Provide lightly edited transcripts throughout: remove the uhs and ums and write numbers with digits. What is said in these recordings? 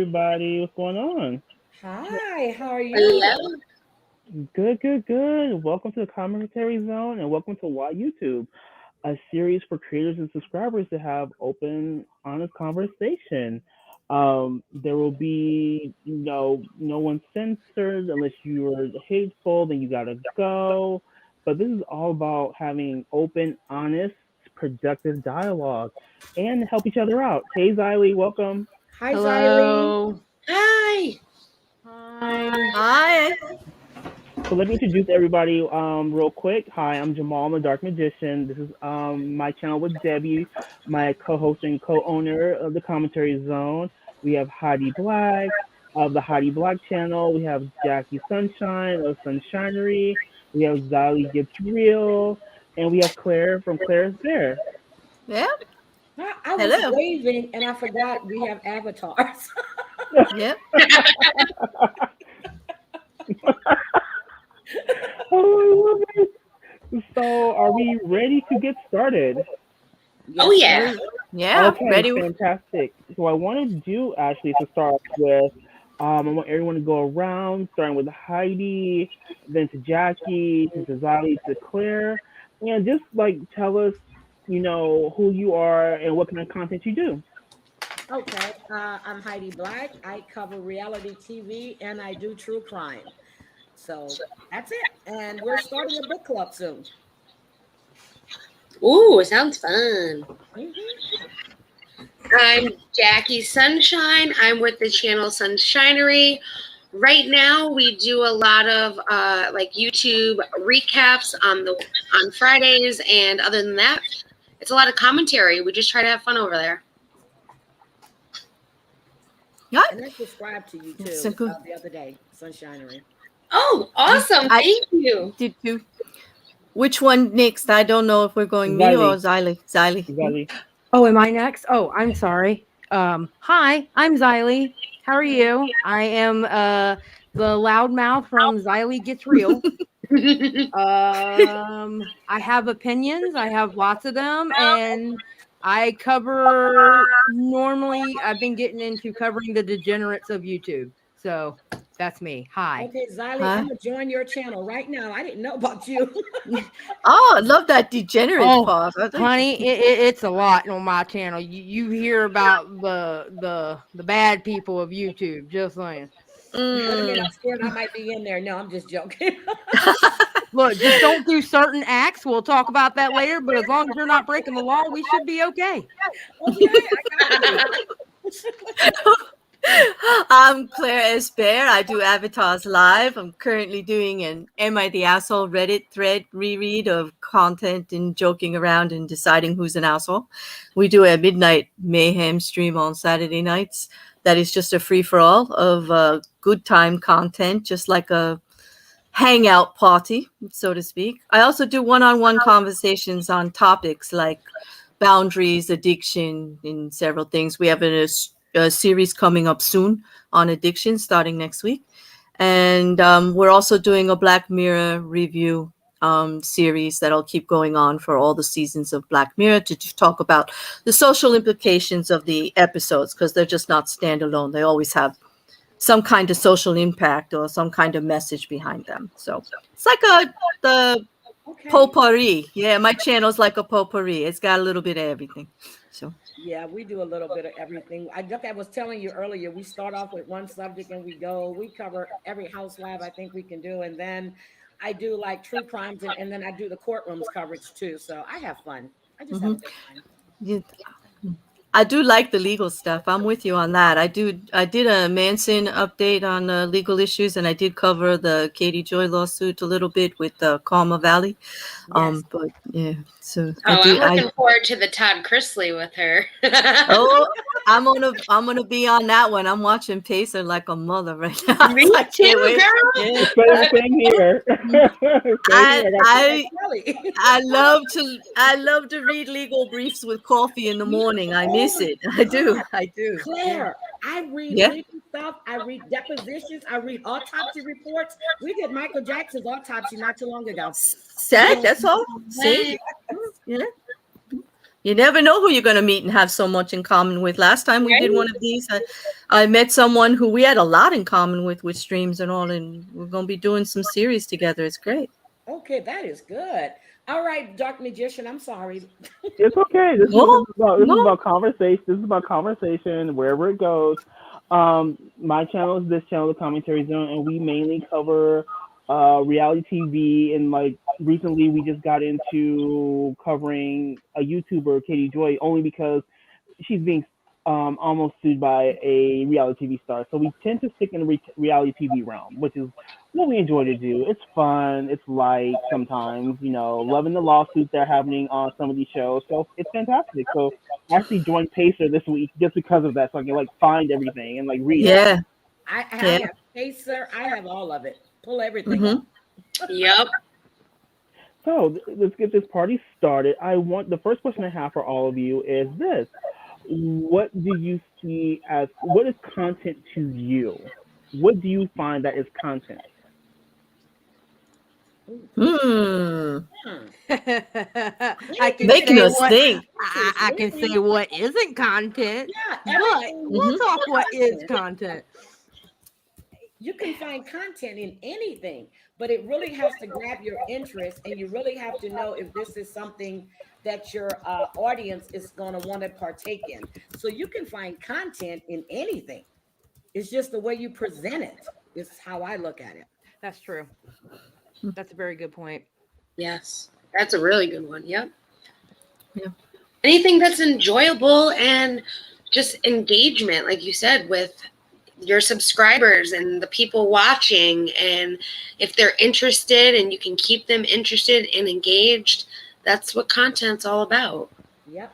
everybody. What's going on? Hi, how are you? Hello. Good, good, good. Welcome to the Commentary Zone and welcome to Why YouTube, a series for creators and subscribers to have open, honest conversation. There will be no one censored unless you are hateful, then you gotta go. But this is all about having open, honest, productive dialogue and help each other out. Hey, Xylie, welcome. Hi, Xylie. Hello. Hi. Hi. Hi. So let me introduce everybody real quick. Hi, I'm Jamal, I'm a Dark Magician. This is my channel with Debbie, my co-host and co-owner of the Commentary Zone. We have Heidi Black of the Heidi Black channel. We have Jackie Sunshine of Sunshinery. We have Xylie Gets Real. And we have Claire from Claire's Bear. Yeah. I was Hello. waving and I forgot we have avatars. Yep. Oh, I love it. So are we ready to get started? Oh yeah. Yeah. Okay, Ready. fantastic. So I want to do actually to start off with, I want everyone to go around, starting with Heidi, then to Jackie, to Xylie, to Claire, and just like tell us, who you are and what kind of content you do. Okay, I'm Heidi Black. I cover reality TV and I do true crime. So that's it. And we're starting a book club soon. Ooh, sounds fun. Mhm. I'm Jackie Sunshine. I'm with the channel Sunshinery. Right now, we do a lot of like YouTube recaps on Fridays, and other than that, it's a lot of commentary. We just try to have fun over there. And I subscribed to you too So good. the other day, Sunshinery. Oh, awesome! Thank you. Did you? Which one next? I don't know if we're going me or Xylie. Xylie. Oh, am I next? Oh, I'm sorry. Hi, I'm Xylie. How are you? I am the loudmouth from Xylie Gets Real. I have opinions. I have lots of them, and I cover. Normally, I've been getting into covering the degenerates of YouTube. So that's me. Hi. Okay, Xylie, Huh? I'm gonna join your channel right now. I didn't know about you. Oh, I love that degenerate part. Honey, it's a lot on my channel. You hear about the bad people of YouTube. Just saying. Wait a minute, I'm scared I might be in there. No, I'm just joking. Look, just don't do certain acts. We'll talk about that later. But as long as you're not breaking the law, we should be okay. Okay, I got you. I'm Claire S. Bear. I do avatars live. I'm currently doing an Am I the Asshole Reddit thread reread of content and joking around and deciding who's an asshole. We do a midnight mayhem stream on Saturday nights. That is just a free-for-all of good time content, just like a hangout party, so to speak. I also do one-on-one conversations on topics like boundaries, addiction, and several things. We have a series coming up soon on addiction starting next week. And we're also doing a Black Mirror review series that'll keep going on for all the seasons of Black Mirror to talk about the social implications of the episodes, because they're just not standalone. They always have some kind of social impact or some kind of message behind them. So it's like the potpourri. Yeah, my channel's like a potpourri. It's got a little bit of everything. So yeah, we do a little bit of everything. I was telling you earlier, we start off with one subject and we cover every housewife I think we can do. And then I do like true crimes and then I do the courtrooms coverage too. So I have fun. I just have a good time. Yeah. I do like the legal stuff. I'm with you on that. I did a Manson update on legal issues, and I did cover the Katie Joy lawsuit a little bit with Karma Valley. Yes. But yeah, so I'm looking forward to the Todd Chrisley with her. I'm gonna be on that one. I'm watching Pacer like a mother right now. Me too, girl. Yeah. Same here. I love to read legal briefs with coffee in the morning. I miss it. I do. Claire, I read legal stuff. I read depositions. I read autopsy reports. We did Michael Jackson's autopsy not too long ago. Sad. That's all. See? Yeah. You never know who you're going to meet and have so much in common with. Last time we did one of these, I met someone who we had a lot in common with streams and all, and we're going to be doing some series together. It's great. Okay, that is good. All right, Dark Magician, I'm sorry. It's okay. This is No. about conversation. This is about conversation wherever it goes. My channel is this channel, the Commentary Zone, and we mainly cover reality TV. And like recently, we just got into covering a YouTuber, Katie Joy, only because she's being almost sued by a reality TV star. So we tend to stick in the reality TV realm, which is what we enjoy to do. It's fun. It's light sometimes, loving the lawsuits that are happening on some of these shows. So it's fantastic. So I actually joined Pacer this week just because of that. So I can like find everything and like read it. Yeah. I have Pacer. I have all of it. Pull everything up. Yep. So let's get this party started. The first question I have for all of you is this. What do you see as, what is content to you? What do you find that is content? I can Making say us what, think. I can say what isn't content, Yeah, but everything. we'll talk what is content. You can find content in anything, but it really has to grab your interest, and you really have to know if this is something that your audience is going to want to partake in. So you can find content in anything. It's just the way you present it is how I look at it. That's true. That's a very good point. Yes, that's a really good one. Yep. Yeah. Anything that's enjoyable and just engagement, like you said, with your subscribers and the people watching, and if they're interested and you can keep them interested and engaged, that's what content's all about. Yep.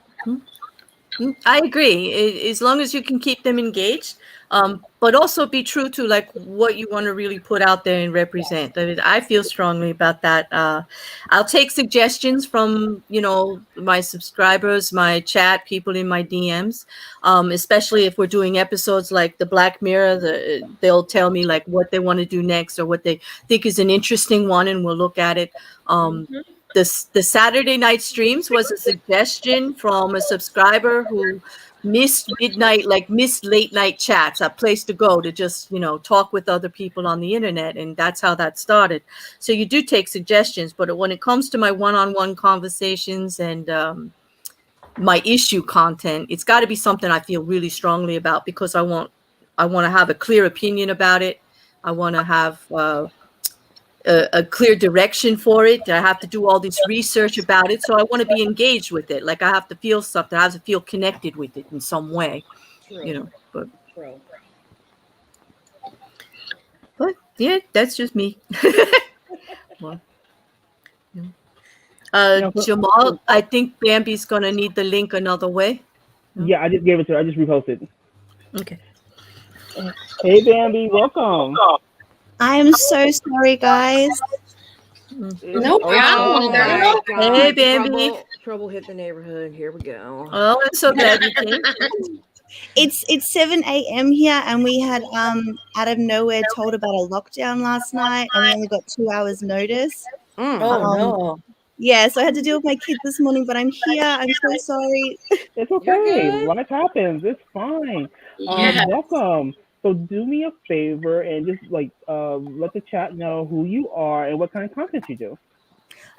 I agree. As long as you can keep them engaged, but also be true to like what you want to really put out there and represent. I mean, I feel strongly about that. I'll take suggestions from my subscribers, my chat, people in my DMs, especially if we're doing episodes like the Black Mirror. They'll tell me like what they want to do next or what they think is an interesting one, and we'll look at it. The Saturday night streams was a suggestion from a subscriber who missed late night chats, a place to go to just, talk with other people on the internet. And that's how that started. So you do take suggestions, but when it comes to my one-on-one conversations and my issue content, it's got to be something I feel really strongly about, because I want to have a clear opinion about it. I want to have a clear direction for it. I have to do all this research about it. So I want to be engaged with it. Like I have to feel something. I have to feel connected with it in some way, True. but True. But yeah, that's just me. Well, Jamal, I think Bambi's going to need the link another way. Yeah, I just gave it to her. I just reposted. Okay. Hey, Bambi, welcome. I'm so sorry, guys. No problem. Hey, Bambi. Trouble hit the neighborhood. Here we go. Oh, I'm so glad you came. It's 7 a.m. here, and we had out of nowhere told about a lockdown last night, and we only got 2 hours notice. No. Yeah, so I had to deal with my kids this morning, but I'm here. I'm so sorry. It's okay. Life happens. It's fine. Yes. Welcome. So do me a favor and just like let the chat know who you are and what kind of content you do.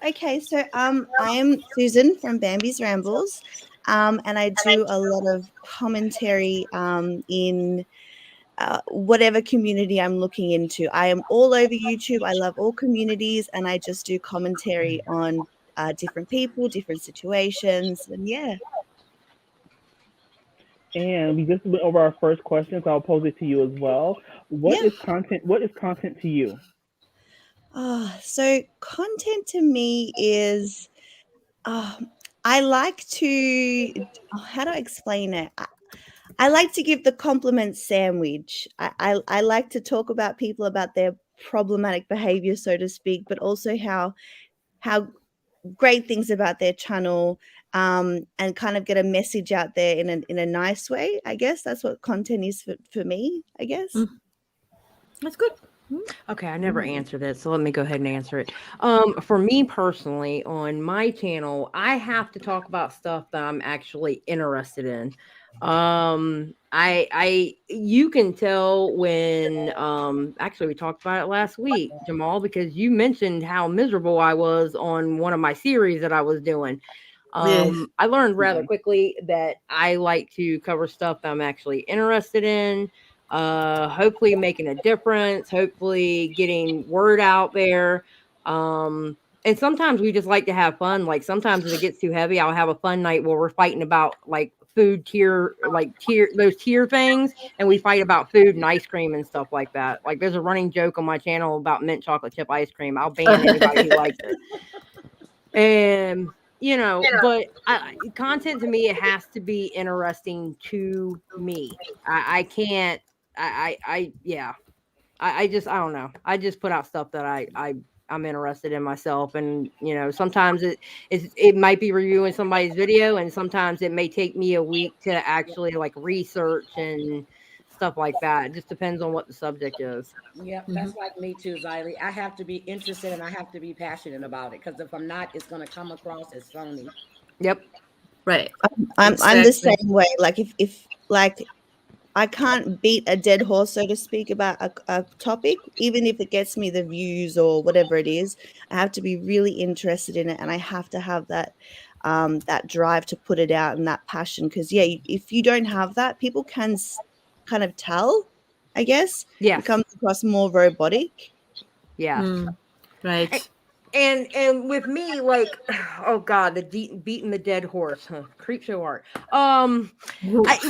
Okay, so I am Susan from Bambi's Rambles, and I do a lot of commentary in whatever community I'm looking into. I am all over YouTube. I love all communities, and I just do commentary on different people, different situations, and yeah. And we just went over our first question, so I'll pose it to you as well. What is content? What is content to you? So content to me is, I like to, how do I explain it? I like to give the compliment sandwich. I like to talk about people, about their problematic behavior, so to speak, but also how great things about their channel, and kind of get a message out there in a nice way. I guess that's what content is for me, I guess. That's good. Okay, I never answered it, so let me go ahead and answer it. For me personally, on my channel, I have to talk about stuff that I'm actually interested in. You can tell when, actually we talked about it last week, Jamal, because you mentioned how miserable I was on one of my series that I was doing. I learned rather quickly that I like to cover stuff that I'm actually interested in, hopefully making a difference, hopefully getting word out there. And sometimes we just like to have fun. Like sometimes if it gets too heavy, I'll have a fun night where we're fighting about like food tier, like tier, those tier things, and we fight about food and ice cream and stuff like that. Like there's a running joke on my channel about mint chocolate chip ice cream. I'll ban anybody who likes it. And but content to me, it has to be interesting to me. I can't. Yeah. I don't know. I just put out stuff that I'm interested in myself, and sometimes it might be reviewing somebody's video, and sometimes it may take me a week to actually like research and stuff like that. It just depends on what the subject is. Yep, that's like me too, Xylie. I have to be interested and I have to be passionate about it because if I'm not, it's going to come across as phony. Yep. Right. I'm the Exactly. same way. Like if like I can't beat a dead horse, so to speak, about a topic, even if it gets me the views or whatever it is. I have to be really interested in it, and I have to have that drive to put it out and that passion. Because yeah, if you don't have that, people can kind of tell. I guess it Yes. comes across more robotic. Yes. Right. And with me, like, oh god, beating the dead horse, huh? Creep show art.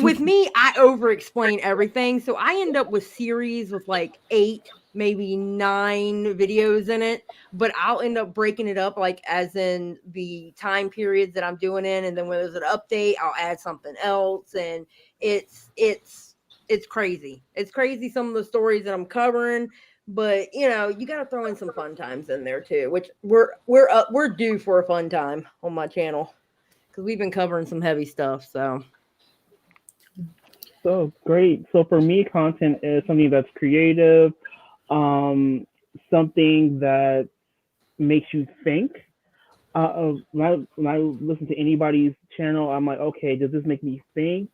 With me, I over explain everything, so I end up with series with like 8, maybe 9 videos in it. But I'll end up breaking it up, like as in the time periods that I'm doing in, and then when there's an update, I'll add something else, and it's crazy. It's crazy some of the stories that I'm covering. But you got to throw in some fun times in there too, which we're due for a fun time on my channel because we've been covering some heavy stuff. So great. So for me, content is something that's creative, something that makes you think. When I listen to anybody's channel, I'm like, okay, does this make me think?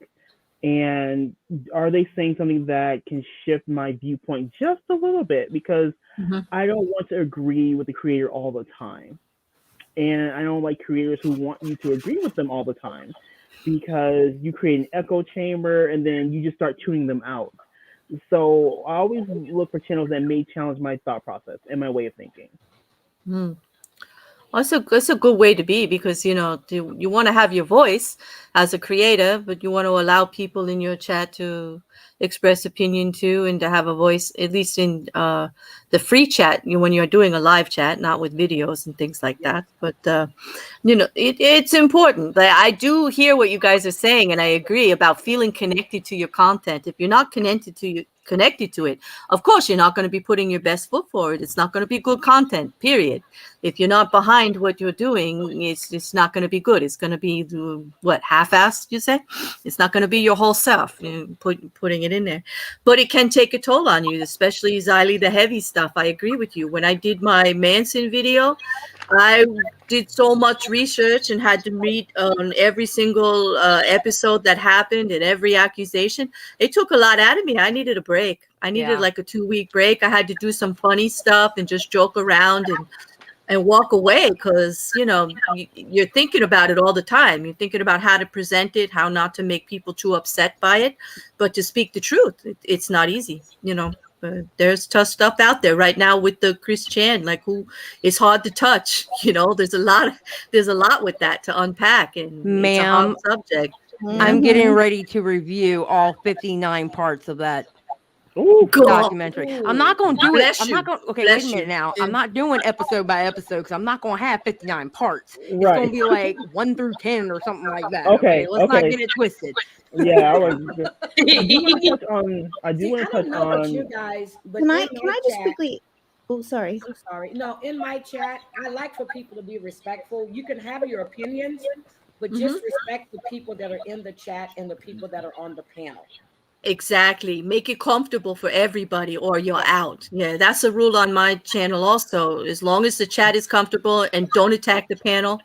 And are they saying something that can shift my viewpoint just a little bit? Because I don't want to agree with the creator all the time. And I don't like creators who want you to agree with them all the time because you create an echo chamber and then you just start tuning them out. So I always look for channels that may challenge my thought process and my way of thinking. Also, it's a good way to be because you want to have your voice as a creator, but you want to allow people in your chat to express opinion too, and to have a voice, at least in the free chat. When you're doing a live chat, not with videos and things like that. But it's important. I do hear what you guys are saying, and I agree about feeling connected to your content. If you're not connected to it, of course you're not going to be putting your best foot forward. It's not going to be good content, period. If you're not behind what you're doing, it's not going to be good. It's going to be half-assed, you say? It's not going to be your whole self, putting it in there. But it can take a toll on you, especially Xylie, the heavy stuff. I agree with you. When I did my Manson video, I did so much research and had to read on every single episode that happened and every accusation. It took a lot out of me. I needed a break. I needed like a 2-week break. I had to do some funny stuff and just joke around and walk away because, you're thinking about it all the time. You're thinking about how to present it, how not to make people too upset by it. But to speak the truth, it's not easy, there's tough stuff out there right now with the Chris Chan, like who is hard to touch. There's a lot with that to unpack, and it's a hard Ma'am, subject. I'm getting ready to review all 59 parts of that documentary. I'm not going to do it. I'm not going. Okay, wait a minute now. I'm not doing episode by episode because I'm not going to have 59 parts. It's going to be like 1 through 10 or something like that. Okay, let's not get it twisted. Yeah, I do want to touch on. I do want to touch on. You guys, but Can I just quickly? Oh, sorry. I'm sorry. No, in my chat, I like for people to be respectful. You can have your opinions, but just respect the people that are in the chat and the people that are on the panel. Exactly. Make it comfortable for everybody or you're out. Yeah, that's a rule on my channel also. As long as the chat is comfortable and don't attack the panel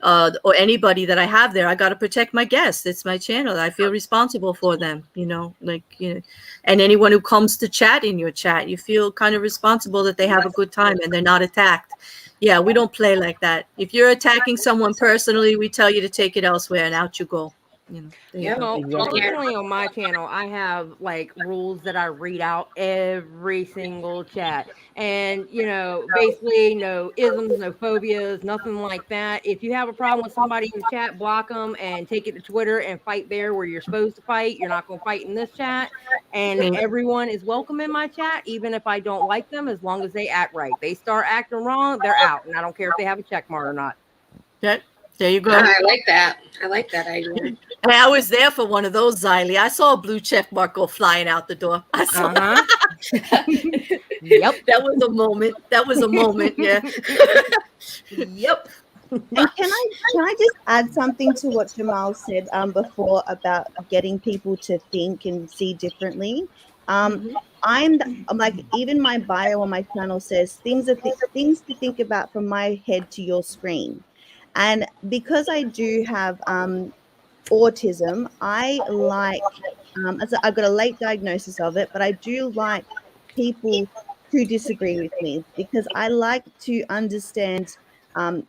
or anybody that I have there, I got to protect my guests. It's my channel. I feel responsible for them, and anyone who comes to chat in your chat, you feel kind of responsible that they have a good time and they're not attacked. Yeah, we don't play like that. If you're attacking someone personally, we tell you to take it elsewhere and out you go. There you go. Well, Exactly. personally on my channel, I have like rules that I read out every single chat. And, basically no isms, no phobias, nothing like that. If you have a problem with somebody in the chat, block them and take it to Twitter and fight there where you're supposed to fight. You're not going to fight in this chat. And everyone is welcome in my chat, even if I don't like them, as long as they act right. They start acting wrong, they're out. And I don't care if they have a check mark or not. Yeah, there you go. I like that. I like that idea. And I was there for one of those, Xylie. I saw a blue check mark go flying out the door. I saw Yep. That was a moment. That was a moment. Yeah. Yep. And can I just add something to what Jamal said before about getting people to think and see differently? I'm like, even my bio on my channel says things to think about from my head to your screen. And because I do have autism, I like, I've got a late diagnosis of it, but I do like people who disagree with me because I like to understand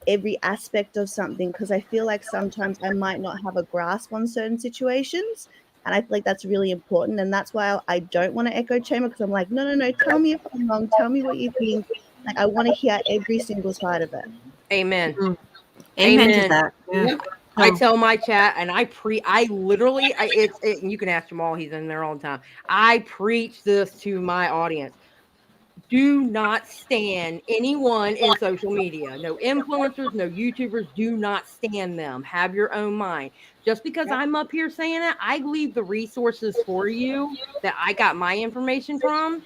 every aspect of something, because I feel like sometimes I might not have a grasp on certain situations. And I feel like that's really important. And that's why I don't want to echo chamber, because I'm like, no, tell me if I'm wrong. Tell me what you think. Like, I want to hear every single side of it. Amen. Amen to that. Yeah. I tell my chat, and you can ask Jamal, he's in there all the time. I preach this to my audience. Do not stand anyone in social media. No influencers, no YouTubers. Do not stand them. Have your own mind. Just because I'm up here saying that, I leave the resources for you that I got my information from,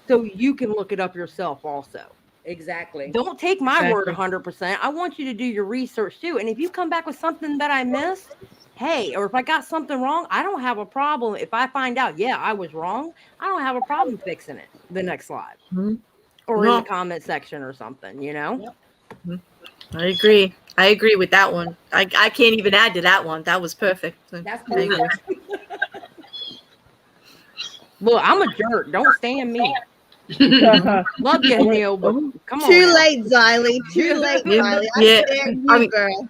so you can look it up yourself also. Exactly. Don't take my word 100%. I want you to do your research too. And if you come back with something that I missed, hey, or if I got something wrong, I don't have a problem. If I find out, I was wrong, I don't have a problem fixing it the next live or in the comment section or something, I agree. I agree with that one. I can't even add to that one. That was perfect. That's perfect. Look, I'm a jerk. Don't stand me. Love you, Neil, but come on. Too late, Xylie. Too late, Xylie.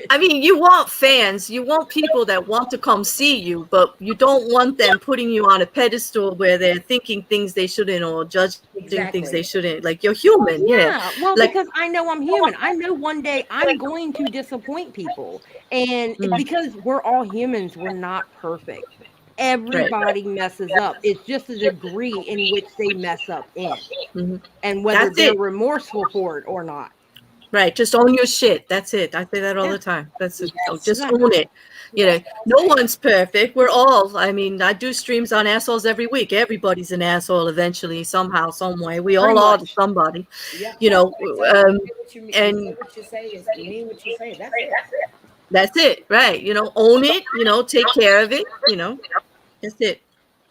I mean, you want fans. You want people that want to come see you, but you don't want them putting you on a pedestal where they're thinking things they shouldn't or judging things they shouldn't. Like, you're human. Well, because I know I'm human. I know one day I'm going to disappoint people. And because we're all humans, we're not perfect. Everybody messes up. It's just a degree in which they mess up in. And whether they're remorseful for it or not. Right. Just own your shit. That's it. I say that all the time. That's it. Just own it. No one's perfect. We're all, I do streams on assholes every week. Everybody's an asshole eventually, somehow, some way. We all are to somebody. Yeah. And what you say is mean what you say. That's it. That's it. Right. Own it, take care of it, That's it.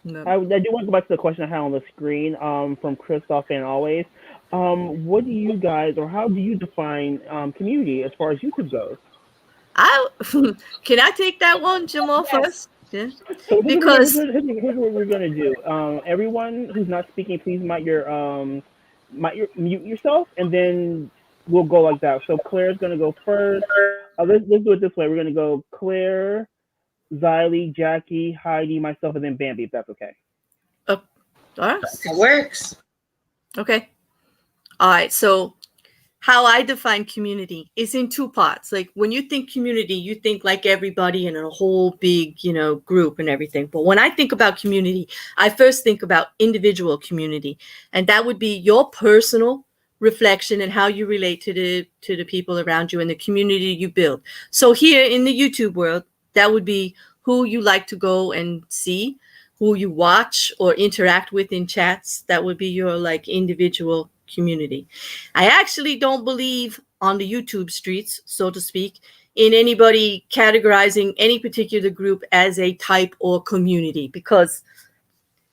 No. I do want to go back to the question I had on the screen from Christoph and Always. What do you guys, or how do you define community as far as YouTube goes? Can I take that one, Jamal, first? Yeah. So because here's what we're gonna do. Everyone who's not speaking, please mute yourself, and then we'll go like that. So Claire's gonna go first. Let's do it this way. We're gonna go Claire, Xylie, Jacci, Heidi, myself, and then Bambi, if that's okay. All right. That works. Okay. All right. So how I define community is in two parts. Like, when you think community, you think like everybody in a whole big, group and everything. But when I think about community, I first think about individual community. And that would be your personal reflection and how you relate to the people around you and the community you build. So here in the YouTube world, that would be who you like to go and see, who you watch or interact with in chats. That would be your individual community. I actually don't believe on the YouTube streets, so to speak, in anybody categorizing any particular group as a type or community, because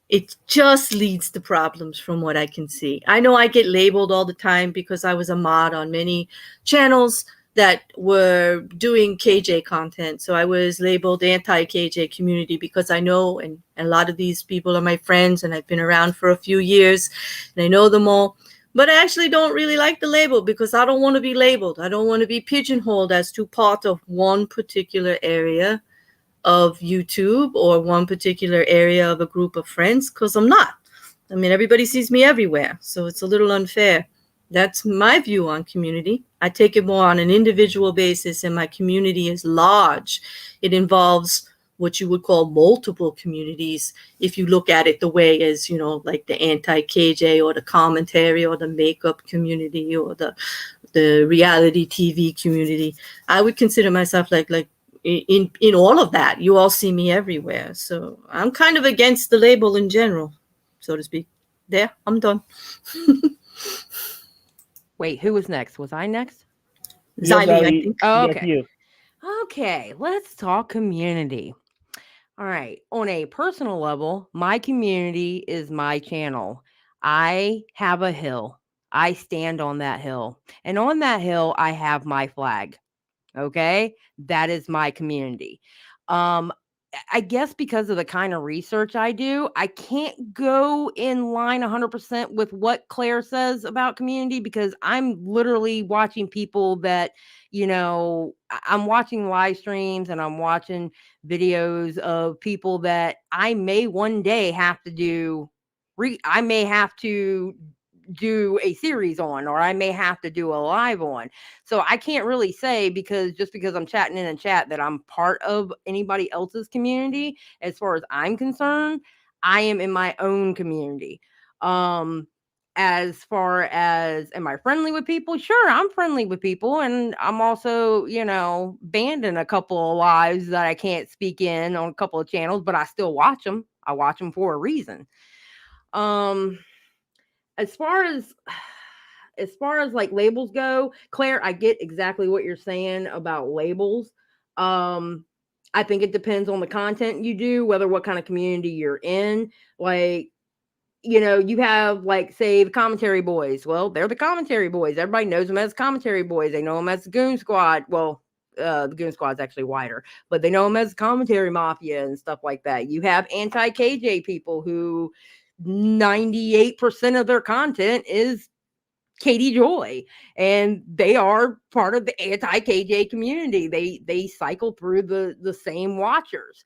it just leads to problems from what I can see. I know I get labeled all the time because I was a mod on many channels that were doing KJ content. So I was labeled anti-KJ community because I know, and a lot of these people are my friends and I've been around for a few years and I know them all. But I actually don't really like the label because I don't want to be labeled. I don't want to be pigeonholed as to part of one particular area of YouTube or one particular area of a group of friends, because I'm not. I mean, everybody sees me everywhere, so it's a little unfair. That's my view on community. I take it more on an individual basis, and my community is large. It involves what you would call multiple communities if you look at it the way as, like the anti-KJ or the commentary or the makeup community or the reality TV community. I would consider myself like in all of that. You all see me everywhere. So I'm kind of against the label in general, so to speak. There, I'm done. Wait, who was next? Was I next? Xylie, I think. Oh, Yes, okay. you. Okay, let's talk community. All right. On a personal level, my community is my channel. I have a hill. I stand on that hill. And on that hill, I have my flag. Okay. That is my community. I guess because of the kind of research I do, I can't go in line 100% with what Claire says about community because I'm literally watching people that, I'm watching live streams and I'm watching videos of people that I may one day have to do. I may have to do a series on, or I may have to do a live on. So I can't really say because I'm chatting in a chat that I'm part of anybody else's community. As far as I'm concerned, I am in my own community. As far as am I friendly with people? Sure, I'm friendly with people, and I'm also, banned in a couple of lives that I can't speak in on a couple of channels, but I still watch them. I watch them for a reason. As far as like labels go, Claire, I get exactly what you're saying about labels. I think it depends on the content you do, whether what kind of community you're in. Like, you have like, say, the commentary boys. Well, they're the commentary boys. Everybody knows them as commentary boys. They know them as the Goon Squad. Well, the Goon Squad's actually wider, but they know them as commentary mafia and stuff like that. You have anti-KJ people who 98% of their content is Katie Joy, and they are part of the anti-KJ community. They cycle through the same watchers,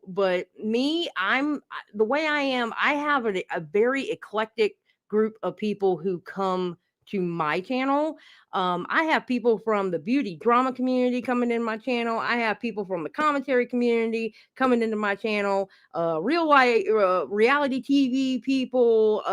but me, I'm the way I am. I have a very eclectic group of people who come to my channel. I have people from the beauty drama community coming in my channel. I have people from the commentary community coming into my channel. Real life reality TV people,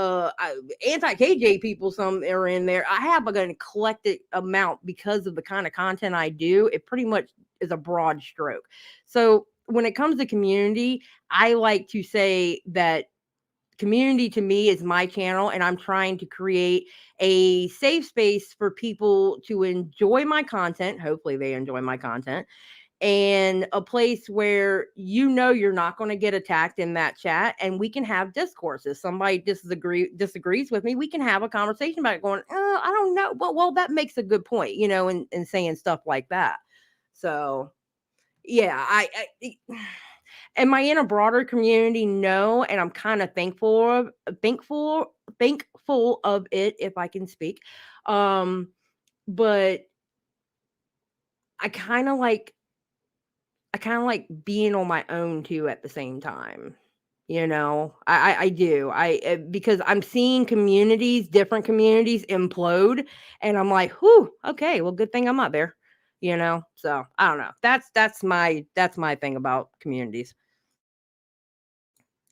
anti-KJ people, some are in there. I have an eclectic amount because of the kind of content I do. It pretty much is a broad stroke. So when it comes to community, I like to say that community to me is my channel, and I'm trying to create a safe space for people to enjoy my content. Hopefully they enjoy my content, and a place where you're not going to get attacked in that chat, and we can have discourse. If somebody disagrees with me, we can have a conversation about it, going, I don't know, well that makes a good point, and saying stuff like that. So yeah, I am I in a broader community? No, and I'm kind of thankful of it, if I can speak. But I kind of like being on my own too at the same time. I do. Because I'm seeing different communities implode, and I'm like, whew, okay, well, good thing I'm not there. So I don't know. That's my thing about communities.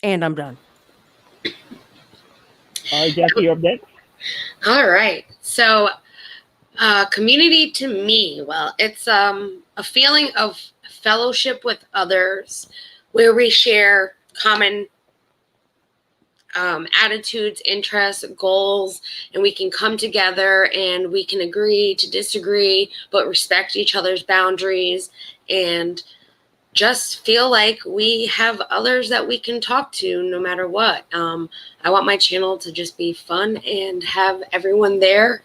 And I'm done. All right, Jacci, you're up next. All right. So, community to me, well, it's a feeling of fellowship with others where we share common attitudes, interests, goals, and we can come together and we can agree to disagree, but respect each other's boundaries and just feel like we have others that we can talk to no matter what. I want my channel to just be fun and have everyone there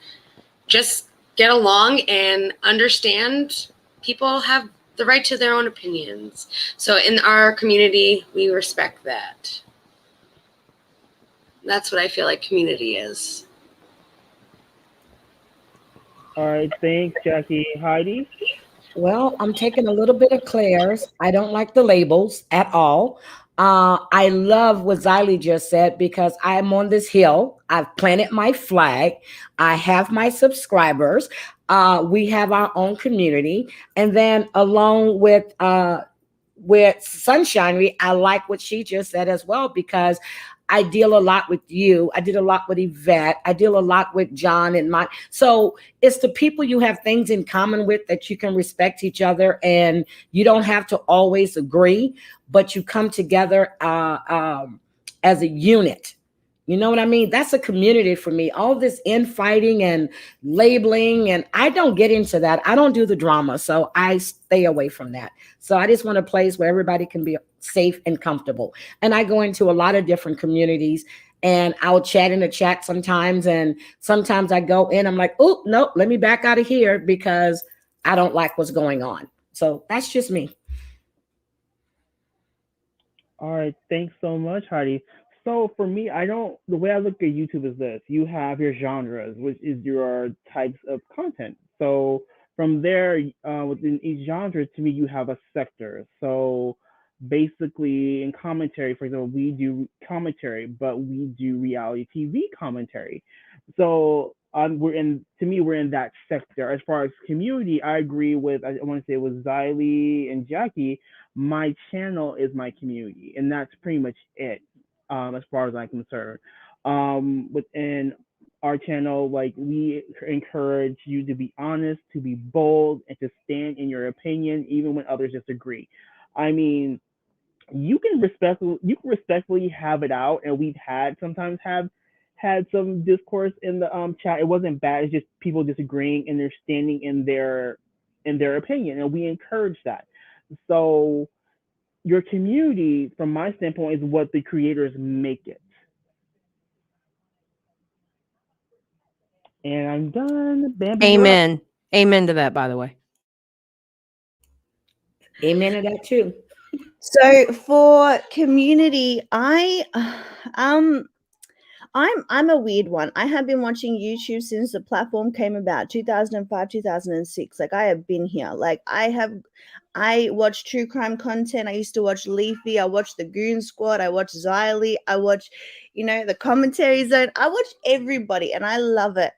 just get along and understand people have the right to their own opinions. So in our community, we respect that. That's what I feel like community is. All right, thanks, Jackie. Heidi? Well, I'm taking a little bit of Claire's. I don't like the labels at all. I love what Xylie just said because I'm on this hill. I've planted my flag. I have my subscribers. We have our own community. And then along with Sunshinery, I like what she just said as well because I deal a lot with you. I did a lot with Yvette. I deal a lot with John and my. So it's the people you have things in common with that you can respect each other, and you don't have to always agree, but you come together as a unit. You know what I mean? That's a community for me. All this infighting and labeling, and I don't get into that. I don't do the drama, so I stay away from that. So I just want a place where everybody can be safe and comfortable. And I go into a lot of different communities, and I'll chat in the chat sometimes, and sometimes I go in, I'm like, oh, no, let me back out of here because I don't like what's going on. So that's just me. All right, thanks so much, Heidi. So for me, I don't. The way I look at YouTube is this: you have your genres, which is your types of content. So from there, within each genre, to me, you have a sector. So basically, in commentary, for example, we do commentary, but we do reality TV commentary. So we're in. To me, we're in that sector. As far as community, I agree with. I want to say it was Xylie and Jackie. My channel is my community, and that's pretty much it, as far as I'm concerned. Within our channel, like we encourage you to be honest, to be bold, and to stand in your opinion, even when others disagree. I mean, you can respectfully have it out, and we've had some discourse in the chat. It wasn't bad. It's just people disagreeing and they're standing in their opinion, and we encourage that. So your community, from my standpoint, is what the creators make it. And I'm done. Bambi, you're up. Amen. Amen to that, by the way. Amen to that too. So for community, um I'm a weird one. I have been watching YouTube since the platform came about, 2005, 2006. Like I have been here. I watch true crime content. I used to watch Leafy. I watched the Goon Squad. I watch Xylie. I watch, the commentary zone. I watch everybody and I love it.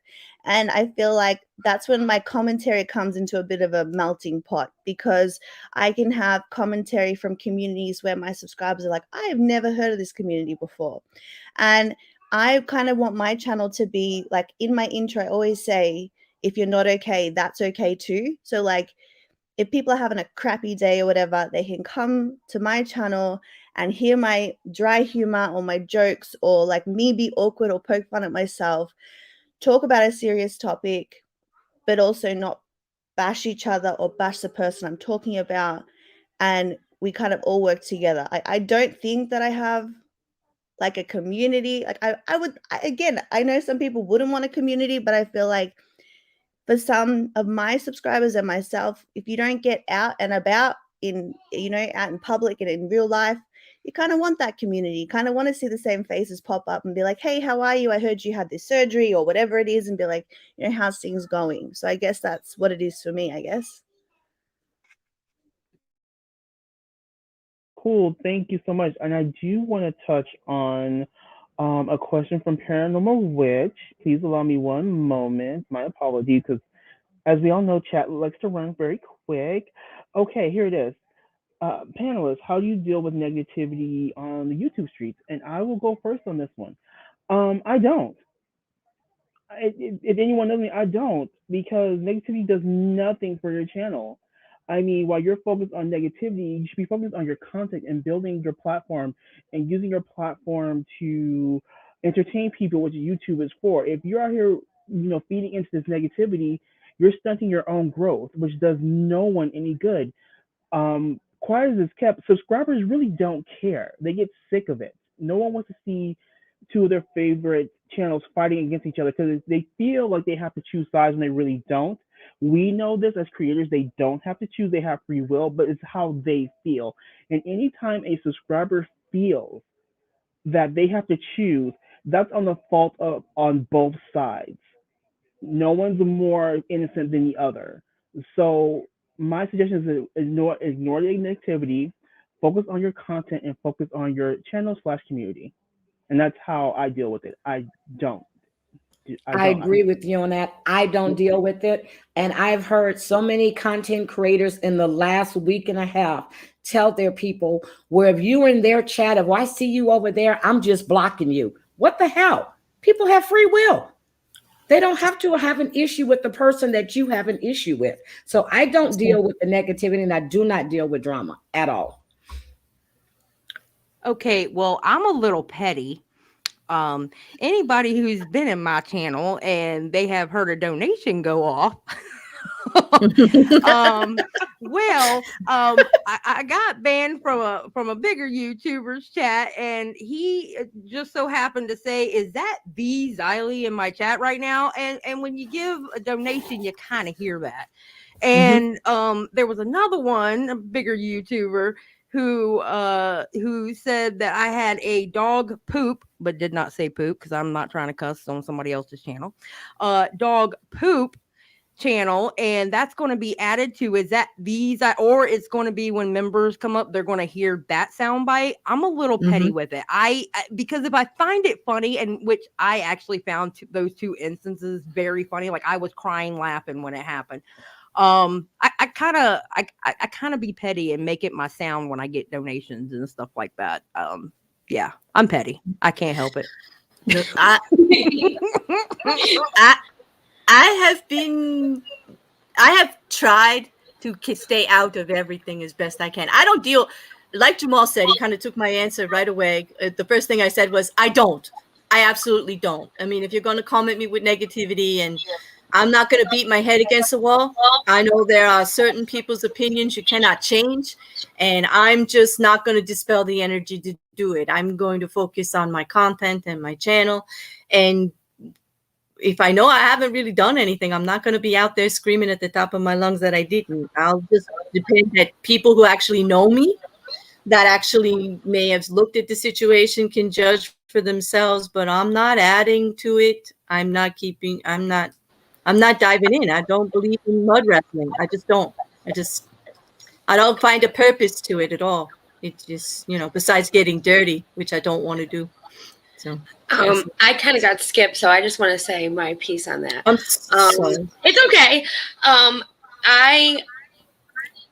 And I feel like that's when my commentary comes into a bit of a melting pot because I can have commentary from communities where my subscribers are like, I have never heard of this community before. And I kind of want my channel to be like in my intro, I always say, if you're not okay, that's okay too. So like if people are having a crappy day or whatever, they can come to my channel and hear my dry humor or my jokes or like me be awkward or poke fun at myself, talk about a serious topic, but also not bash each other or bash the person I'm talking about. And we kind of all work together. I don't think that I have like a community. Like again, I know some people wouldn't want a community, but I feel like for some of my subscribers and myself, if you don't get out and about out in public and in real life, you kind of want that community. You kind of want to see the same faces pop up and be like, hey, how are you? I heard you had this surgery or whatever it is, and be like, how's things going? So I guess that's what it is for me, I guess. Cool. Thank you so much. And I do want to touch on a question from Paranormal Witch. Please allow me one moment. My apologies, because as we all know, chat likes to run very quick. Okay, here it is. Panelists, how do you deal with negativity on the YouTube streets? And I will go first on this one. I don't. If anyone knows me, I don't, because negativity does nothing for your channel. I mean, while you're focused on negativity, you should be focused on your content and building your platform and using your platform to entertain people, which YouTube is for. If you're out here, feeding into this negativity, you're stunting your own growth, which does no one any good. quiet as it's kept, subscribers really don't care. They get sick of it. No one wants to see two of their favorite channels fighting against each other because they feel like they have to choose sides when they really don't. We know this as creators, they don't have to choose, they have free will, but it's how they feel. And anytime a subscriber feels that they have to choose, that's on the fault of on both sides. No one's more innocent than the other. So my suggestion is to ignore the negativity, focus on your content, and focus on your channel slash community. And that's how I deal with it. Don't. I I don't. agree with you on that. I don't deal with it. And I've heard so many content creators in the last week and a half tell their people, where if you are in their chat, if I see you over there, I'm just blocking you. What the hell? People have free will. They don't have to have an issue with the person that you have an issue with. So I don't deal with the negativity, and I do not deal with drama at all. Okay, well, I'm a little petty. Anybody who's been in my channel and they have heard a donation go off. I got banned from a bigger YouTuber's chat, and he just so happened to say, "Is that the Xylie in my chat right now?" And when you give a donation, you kind of hear that. And there was another one, a bigger YouTuber, who said that I had a dog poop, but did not say poop because I'm not trying to cuss on somebody else's channel. Dog poop channel, and that's going to be added to, is that these, or it's going to be when members come up, they're going to hear that soundbite. I'm a little petty with it. I because if I find it funny, and which I actually found those two instances very funny, like I was crying laughing when it happened. I kind of be petty and make it my sound when I get donations and stuff like that. Yeah, I'm petty. I can't help it. I have tried to stay out of everything as best I can. I don't deal, like Jamal said, he kind of took my answer right away. The first thing I said was, I absolutely don't. I mean, if you're going to comment me with negativity, and I'm not going to beat my head against the wall. I know there are certain people's opinions you cannot change, and I'm just not going to dispel the energy to do it. I'm going to focus on my content and my channel. And if I know I haven't really done anything, I'm not going to be out there screaming at the top of my lungs that I didn't. I'll just depend that people who actually know me, that actually may have looked at the situation, can judge for themselves, but I'm not adding to it. I'm not diving in. I don't believe in mud wrestling. I just don't. I don't find a purpose to it at all. It just, besides getting dirty, which I don't want to do. So I kind of got skipped, so I just want to say my piece on that. I'm sorry. It's okay. I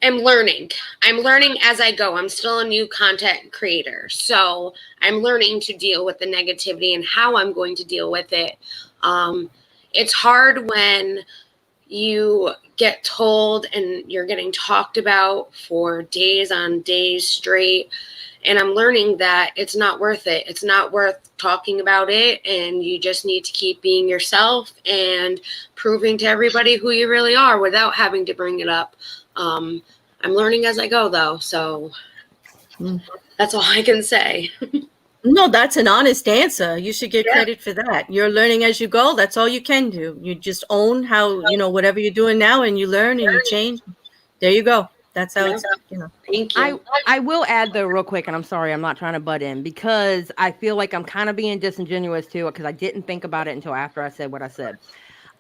am learning. I'm learning as I go. I'm still a new content creator, so I'm learning to deal with the negativity and how I'm going to deal with it. It's hard when you get told and you're getting talked about for days on days straight. And I'm learning that it's not worth it. It's not worth talking about it. And you just need to keep being yourself and proving to everybody who you really are without having to bring it up. I'm learning as I go, though. So that's all I can say. No, that's an honest answer. You should get credit for that. You're learning as you go. That's all you can do. You just own how, whatever you're doing now, and you learn and you change. There you go. That's how it's, Thank you. I will add though real quick, and I'm sorry, I'm not trying to butt in, because I feel like I'm kind of being disingenuous too, because I didn't think about it until after I said what I said.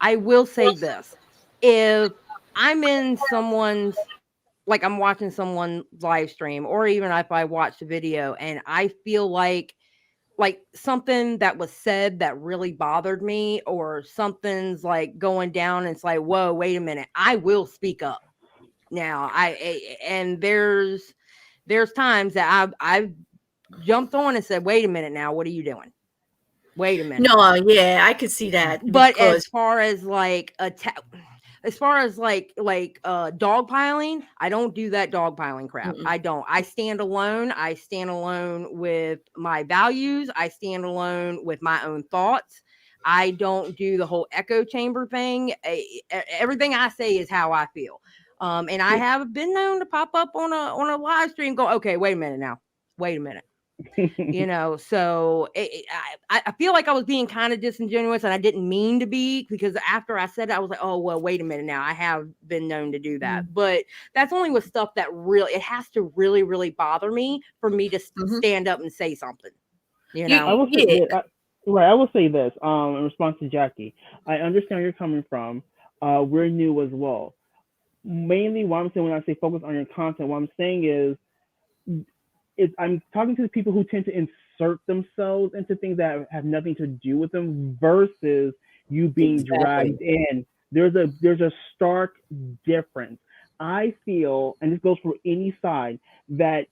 I will say this. If I'm in someone's, like I'm watching someone's live stream, or even if I watch the video and I feel like something that was said that really bothered me, or something's like going down, and it's like, whoa, wait a minute, I will speak up. Now and there's times that I've jumped on and said, wait a minute, now what are you doing? Wait a minute. No, yeah, I could see that. But as far as dogpiling, I don't do that dogpiling crap. I don't. I stand alone. I stand alone with my values. I stand alone with my own thoughts. I don't do the whole echo chamber thing. Everything I say is how I feel. And I have been known to pop up on a live stream, go, okay, wait a minute now, wait a minute. So I feel like I was being kind of disingenuous, and I didn't mean to be, because after I said it, I was like, oh, well, wait a minute now, I have been known to do that. But that's only with stuff that really, it has to really, really bother me for me to stand up and say something. I will say this, I will say this in response to Jackie. I understand where you're coming from. We're new as well. Mainly what I'm saying when I say focus on your content, what I'm saying is I'm talking to the people who tend to insert themselves into things that have nothing to do with them versus you being dragged in. There's a stark difference. I feel, and this goes for any side, that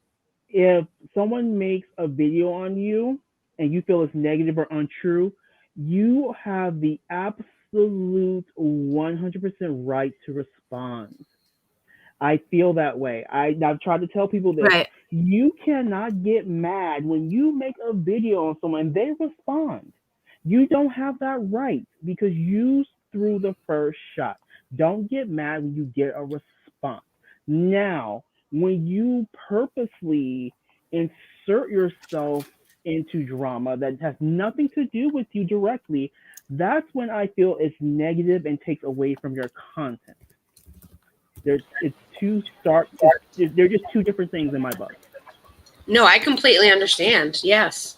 if someone makes a video on you and you feel it's negative or untrue, you have the absolute 100% right to respond. I feel that way. I've tried to tell people this. Right. You cannot get mad when you make a video on someone and they respond. You don't have that right because you threw the first shot. Don't get mad when you get a response. Now, when you purposely insert yourself into drama that has nothing to do with you directly, that's when I feel it's negative and takes away from your content. It's too stark. They're just two different things in my book. No, I completely understand. Yes.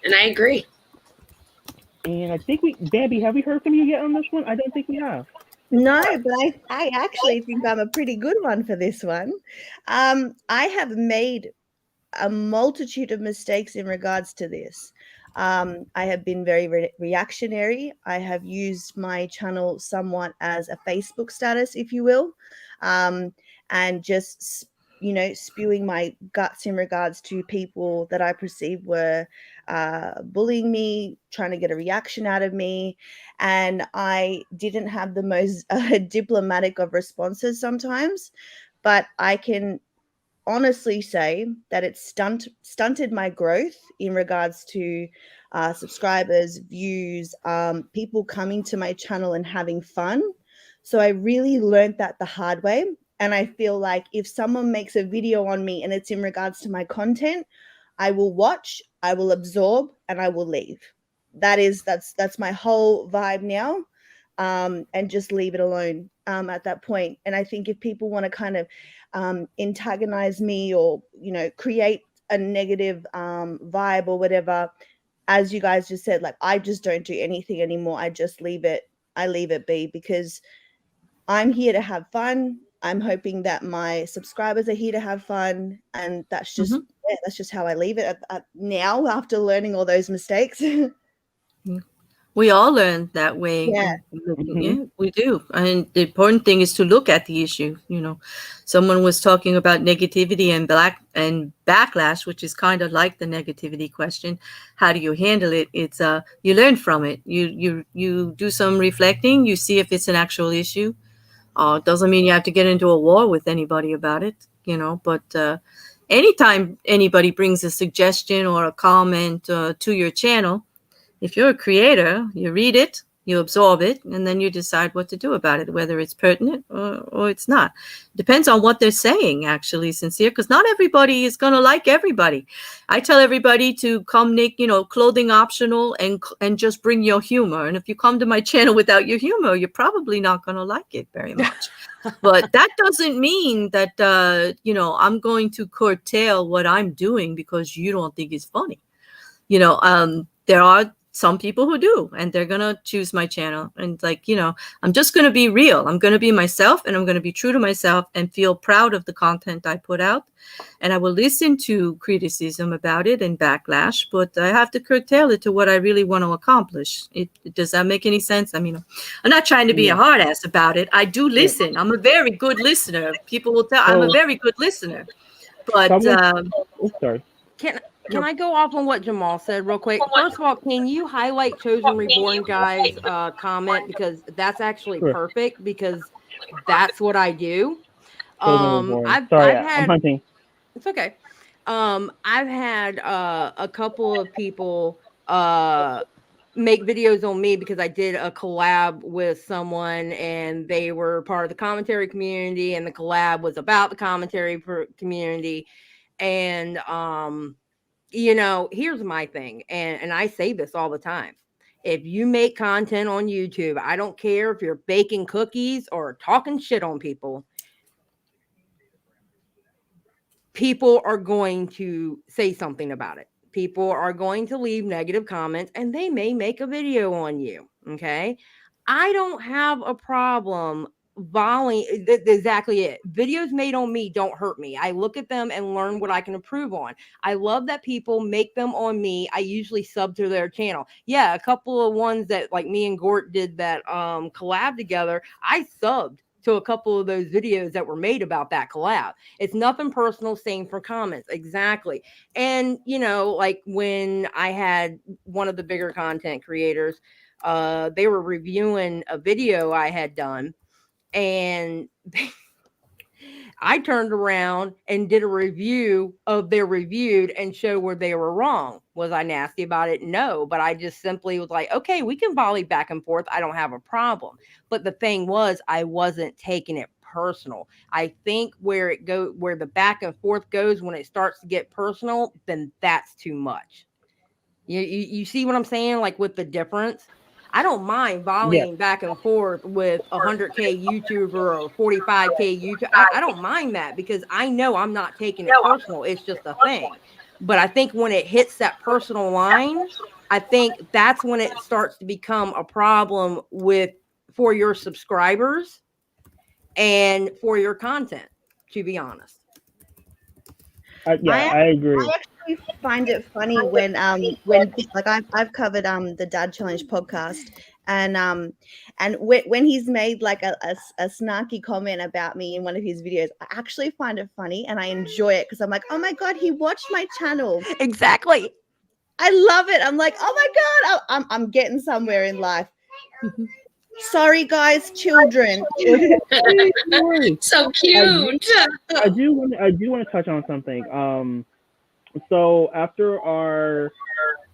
And I agree. And I think Bambi, have we heard from you yet on this one? I don't think we have. No, but I actually think I'm a pretty good one for this one. I have made a multitude of mistakes in regards to this. I have been very reactionary. I have used my channel somewhat as a Facebook status, if you will, and just spewing my guts in regards to people that I perceive were bullying me, trying to get a reaction out of me. And I didn't have the most diplomatic of responses sometimes, but I can honestly say that it stunted my growth in regards to subscribers, views, people coming to my channel and having fun. So I really learned that the hard way. And I feel like if someone makes a video on me and it's in regards to my content, I will watch, I will absorb, and I will leave. That's my whole vibe now. And just leave it alone at that point. And I think if people want to kind of antagonize me or create a negative vibe or whatever, as you guys just said, like, I just don't do anything anymore. I just leave it be, because I'm here to have fun. I'm hoping that my subscribers are here to have fun, and that's just that's just how I leave it now after learning all those mistakes. We all learn that way. Yeah. Yeah, we do. And the important thing is to look at the issue. Someone was talking about negativity and backlash, which is kind of like the negativity question. How do you handle it? It's you learn from it. You do some reflecting. You see if it's an actual issue. It doesn't mean you have to get into a war with anybody about it, but anytime anybody brings a suggestion or a comment to your channel, if you're a creator, you read it, you absorb it, and then you decide what to do about it, whether it's pertinent or it's not. Depends on what they're saying, actually, Sincere, because not everybody is going to like everybody. I tell everybody to come, Nick, clothing optional, and just bring your humor. And if you come to my channel without your humor, you're probably not going to like it very much. But that doesn't mean that, I'm going to curtail what I'm doing because you don't think it's funny. There are some people who do, and they're going to choose my channel. And I'm just going to be real. I'm going to be myself, and I'm going to be true to myself and feel proud of the content I put out. And I will listen to criticism about it and backlash, but I have to curtail it to what I really want to accomplish. Does that make any sense? I mean, I'm not trying to be a hard ass about it. I do listen. I'm a very good listener. People will tell I'm a very good listener. But sorry. Can I go off on what Jamal said real quick? First of all, can you highlight Chosen Reborn guy's comment, because that's actually perfect, because that's what I do. I've had, I'm hunting. It's okay. I've had a couple of people make videos on me because I did a collab with someone and they were part of the commentary community, and the collab was about the commentary community. And here's my thing, and I say this all the time. If you make content on YouTube, I don't care if you're baking cookies or talking shit on people, people are going to say something about it. People are going to leave negative comments, and they may make a video on you. Okay. I don't have a problem exactly it. Videos made on me don't hurt me. I look at them and learn what I can improve on. I love that people make them on me. I usually sub to their channel. Yeah, a couple of ones that like me and Gort did that collab together, I subbed to a couple of those videos that were made about that collab. It's nothing personal, same for comments. Exactly. And like when I had one of the bigger content creators, they were reviewing a video I had done, and I turned around and did a review of their reviewed and show where they were wrong. Was I nasty about it? No, but I just simply was like, okay, we can volley back and forth. I don't have a problem. But the thing was, I wasn't taking it personal. I think where the back and forth goes when it starts to get personal, then that's too much. You see what I'm saying? Like with the difference. I don't mind volleying back and forth with a 100K YouTuber or 45K YouTube. I don't mind that because I know I'm not taking it personal. It's just a thing. But I think when it hits that personal line, I think that's when it starts to become a problem for your subscribers and for your content, to be honest. I agree. I actually find it funny when like I've covered the Dad Challenge podcast, and when he's made like a snarky comment about me in one of his videos, I actually find it funny and I enjoy it because I'm like, oh my god, he watched my channel. Exactly. I love it. I'm like, oh my god, I'm getting somewhere in life. Sorry, guys, children. So cute. I do want to touch on something. So after our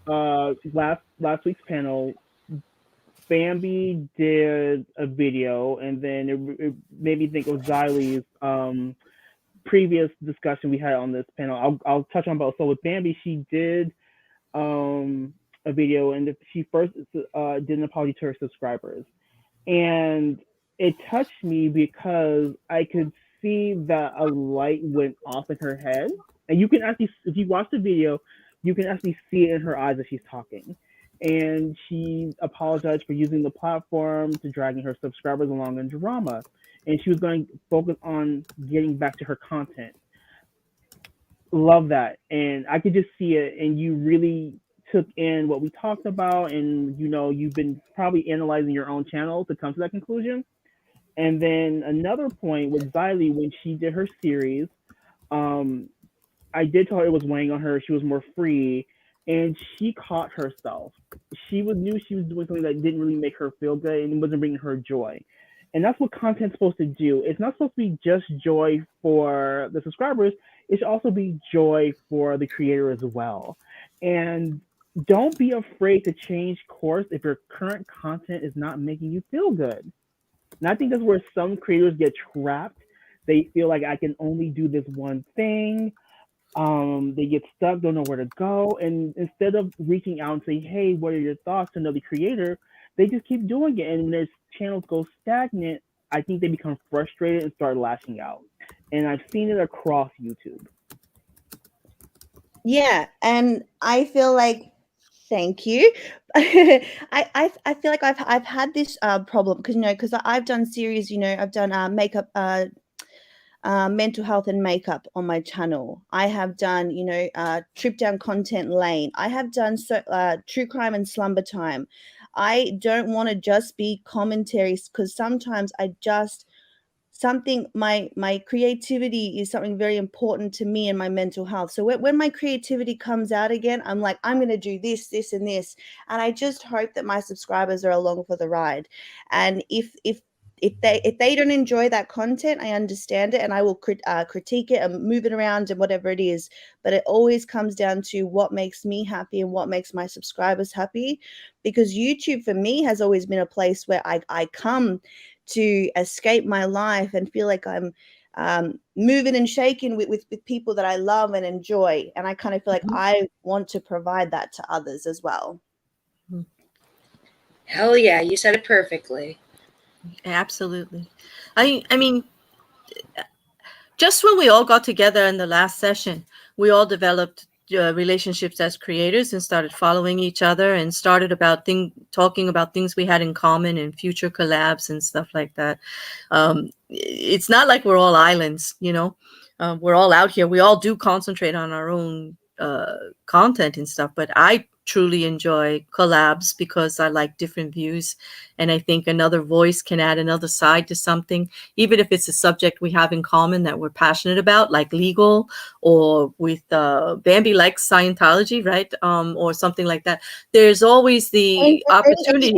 last week's panel, Bambi did a video, and then it made me think of Xylie's previous discussion we had on this panel. I'll touch on both. So with Bambi, she did a video, and she first did an apology to her subscribers. And it touched me because I could see that a light went off in her head. And you can actually, if you watch the video, you can actually see it in her eyes as she's talking. And she apologized for using the platform to dragging her subscribers along in drama. And she was going to focus on getting back to her content. Love that. And I could just see it. And you really took in what we talked about, and you've been probably analyzing your own channel to come to that conclusion. And then another point with Xylie, when she did her series, I did tell her it was weighing on her. She was more free, and she caught herself. She knew she was doing something that didn't really make her feel good and wasn't bringing her joy. And that's what content's supposed to do. It's not supposed to be just joy for the subscribers. It should also be joy for the creator as well. And don't be afraid to change course if your current content is not making you feel good. And I think that's where some creators get trapped. They feel like I can only do this one thing. They get stuck, don't know where to go. And instead of reaching out and saying, hey, what are your thoughts to another creator, they just keep doing it. And when their channels go stagnant, I think they become frustrated and start lashing out. And I've seen it across YouTube. Yeah, and I feel like, thank you. I feel like I've had this problem because I've done series. I've done makeup, mental health and makeup on my channel. I have done trip down content lane. I have done true crime and slumber time. I don't want to just be commentaries because sometimes my creativity is something very important to me and my mental health. So when my creativity comes out again, I'm like, I'm going to do this, this, and this. And I just hope that my subscribers are along for the ride. And if if they don't enjoy that content, I understand it, and I will critique it and move it around and whatever it is. But it always comes down to what makes me happy and what makes my subscribers happy, because YouTube for me has always been a place where I come to escape my life and feel like I'm moving and shaking with people that I love and enjoy, and I kind of feel like I want to provide that to others as well. Hell yeah, you said it perfectly. Absolutely. I mean, just when we all got together in the last session, we all developed relationships as creators and started following each other and started talking about things we had in common and future collabs and stuff like that. It's not like we're all islands, you know. We're all out here. We all do concentrate on our own content and stuff, but I truly enjoy collabs because I like different views, and I think another voice can add another side to something, even if it's a subject we have in common that we're passionate about, like legal, or with Bambi likes Scientology, right? Or something like that. There's always the opportunity.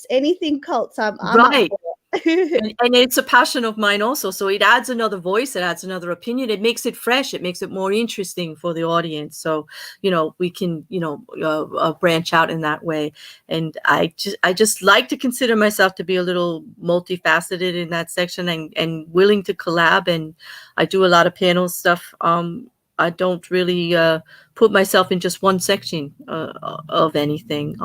Anything cults, I'm Right. up for it. And it's a passion of mine also. So it adds another voice, it adds another opinion. It makes it fresh. It makes it more interesting for the audience. So, you know, we can, you know, branch out in that way. And I just like to consider myself to be a little multifaceted in that section, and willing to collab. And I do a lot of panel stuff. I don't really put myself in just one section of anything.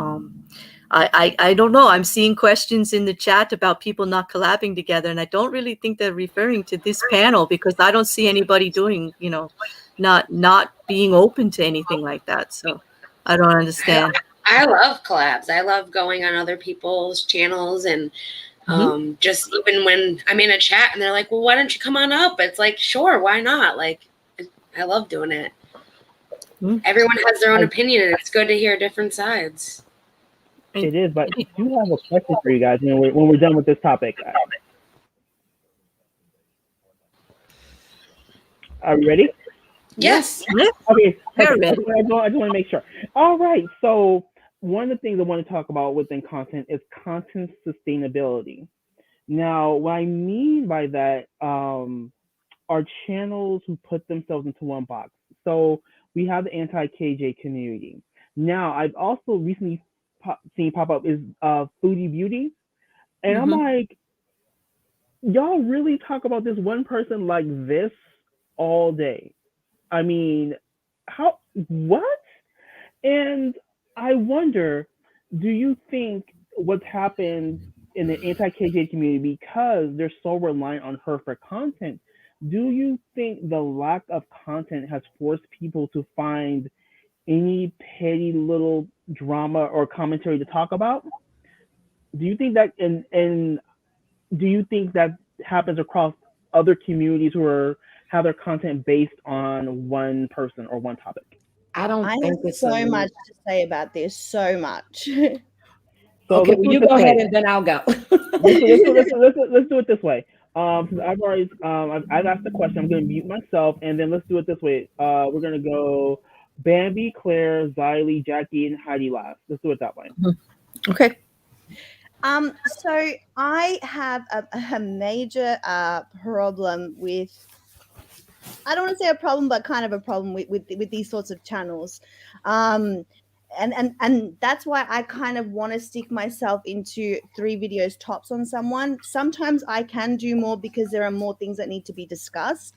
I don't know. I'm seeing questions in the chat about people not collabing together, and I don't really think they're referring to this panel, because I don't see anybody doing, you know, not being open to anything like that. So I don't understand. I love collabs. I love going on other people's channels, and just even when I'm in a chat and they're like, well, why don't you come on up? It's like, sure, why not? Like, I love doing it. Everyone has their own opinion, and it's good to hear different sides. It is, but I do have a question for you guys when we're done with this topic. Are you ready? Yes. Okay. I just want to make sure. All right. So one of the things I want to talk about within content is content sustainability. Now, what I mean by that are channels who put themselves into one box. So we have the anti-KJ community. Now, I've also recently seen pop up is Foodie Beauty, and I'm like, y'all really talk about this one person like this all day? I mean, what? And I wonder, do you think what's happened in the anti-KJ community, because they're so reliant on her for content, do you think the lack of content has forced people to find any petty little drama or commentary to talk about? Do you think that, and do you think that happens across other communities who have their content based on one person or one topic? I don't I think have it's so much to say about this. So much. So okay, well, you go ahead and then I'll go. let's do it this way. Since I've already I've asked the question, I'm going to mute myself, and then let's do it this way. We're going to go Bambi, Claire, Xylie, Jacci, and Heidi last. Let's do it that way. Okay. So I have a major problem with, I don't want to say a problem, but kind of a problem with these sorts of channels. And that's why I kind of want to stick myself into 3 videos tops on someone. Sometimes I can do more because there are more things that need to be discussed.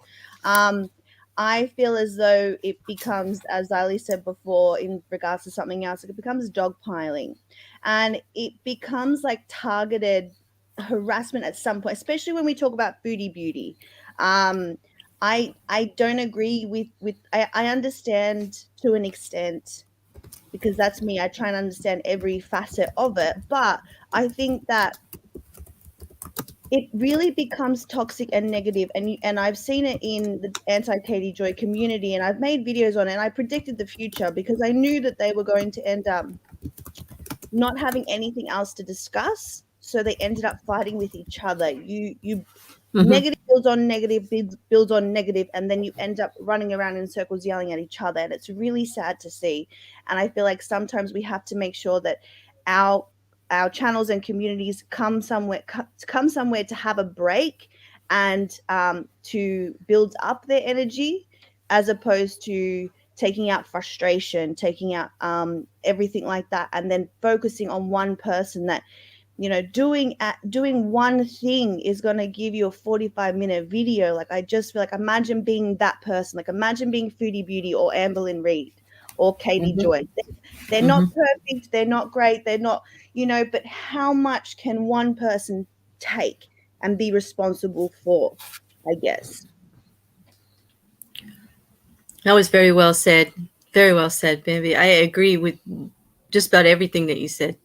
I feel as though it becomes, as Xylie said before, in regards to something else, it becomes dogpiling, and it becomes like targeted harassment at some point, especially when we talk about foodie beauty. I don't agree with I understand to an extent, because that's me. I try and understand every facet of it, but I think that it really becomes toxic and negative, and I've seen it in the anti-Katie Joy community, and I've made videos on it, and I predicted the future because I knew that they were going to end up not having anything else to discuss, so they ended up fighting with each other. Negative builds on negative, builds on negative, and then you end up running around in circles yelling at each other, and it's really sad to see. And I feel like sometimes we have to make sure that our our channels and communities come somewhere to have a break and to build up their energy, as opposed to taking out frustration, taking out everything like that, and then focusing on one person that, you know, doing one thing is going to give you a 45-minute video. Like, I just feel like, imagine being that person. Like, imagine being Foodie Beauty or Amberlynn Reed or Katie Joy. They're not perfect, they're not great, they're not, you know, but how much can one person take and be responsible for, I guess. That was very well said. Very well said, Bambi. I agree with just about everything that you said.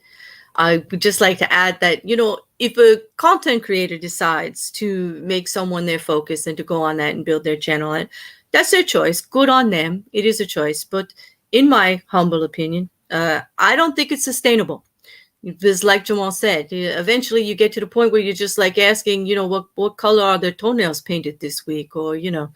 I would just like to add that, you know, if a content creator decides to make someone their focus and to go on that and build their channel, and that's their choice. Good on them. It is a choice. But in my humble opinion, I don't think it's sustainable. Because like Jamal said, eventually you get to the point where you're just like asking, you know, what color are their toenails painted this week? Or, you know,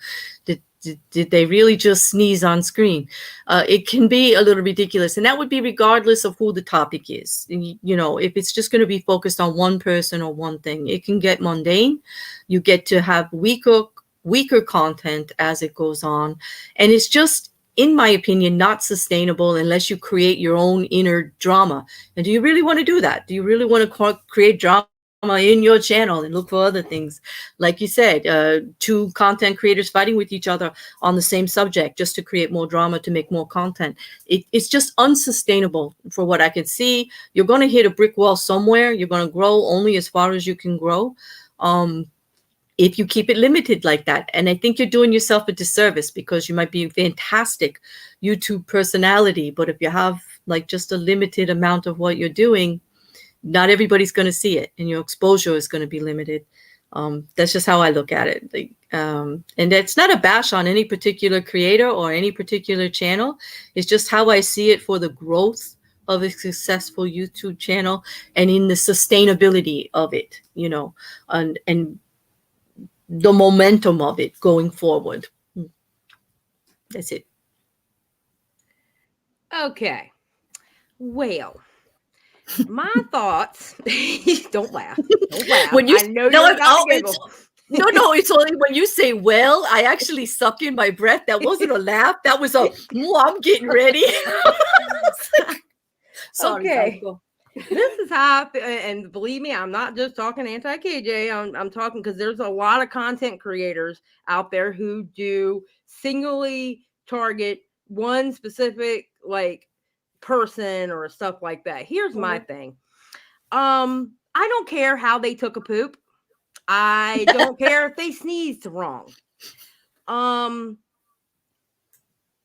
did they really just sneeze on screen? It can be a little ridiculous. And that would be regardless of who the topic is. You know, if it's just going to be focused on one person or one thing, it can get mundane. You get to have weaker content as it goes on. And it's just, in my opinion, not sustainable unless you create your own inner drama. And do you really want to do that? Do you really want to create drama in your channel and look for other things? Like you said, two content creators fighting with each other on the same subject just to create more drama, to make more content. It's just unsustainable for what I can see. You're going to hit a brick wall somewhere. You're going to grow only as far as you can grow. If you keep it limited like that. And I think you're doing yourself a disservice, because you might be a fantastic YouTube personality, but if you have like just a limited amount of what you're doing, not everybody's going to see it, and your exposure is going to be limited. That's just how I look at it. And that's not a bash on any particular creator or any particular channel. It's just how I see it for the growth of a successful YouTube channel and in the sustainability of it, you know, and the momentum of it going forward. That's it. Okay. Well, my thoughts. Don't laugh. Don't laugh. When you I know no, you're about to giggle. no, it's only when you say, well, I actually suck in my breath. That wasn't a laugh. That was a, I'm getting ready. Sorry, Okay. go. This is how I feel, and believe me, I'm not just talking anti-KJ. I'm talking because there's a lot of content creators out there who do singly target one specific like person or stuff like that. Here's my thing. I don't care how they took a poop. I don't care if they sneezed wrong.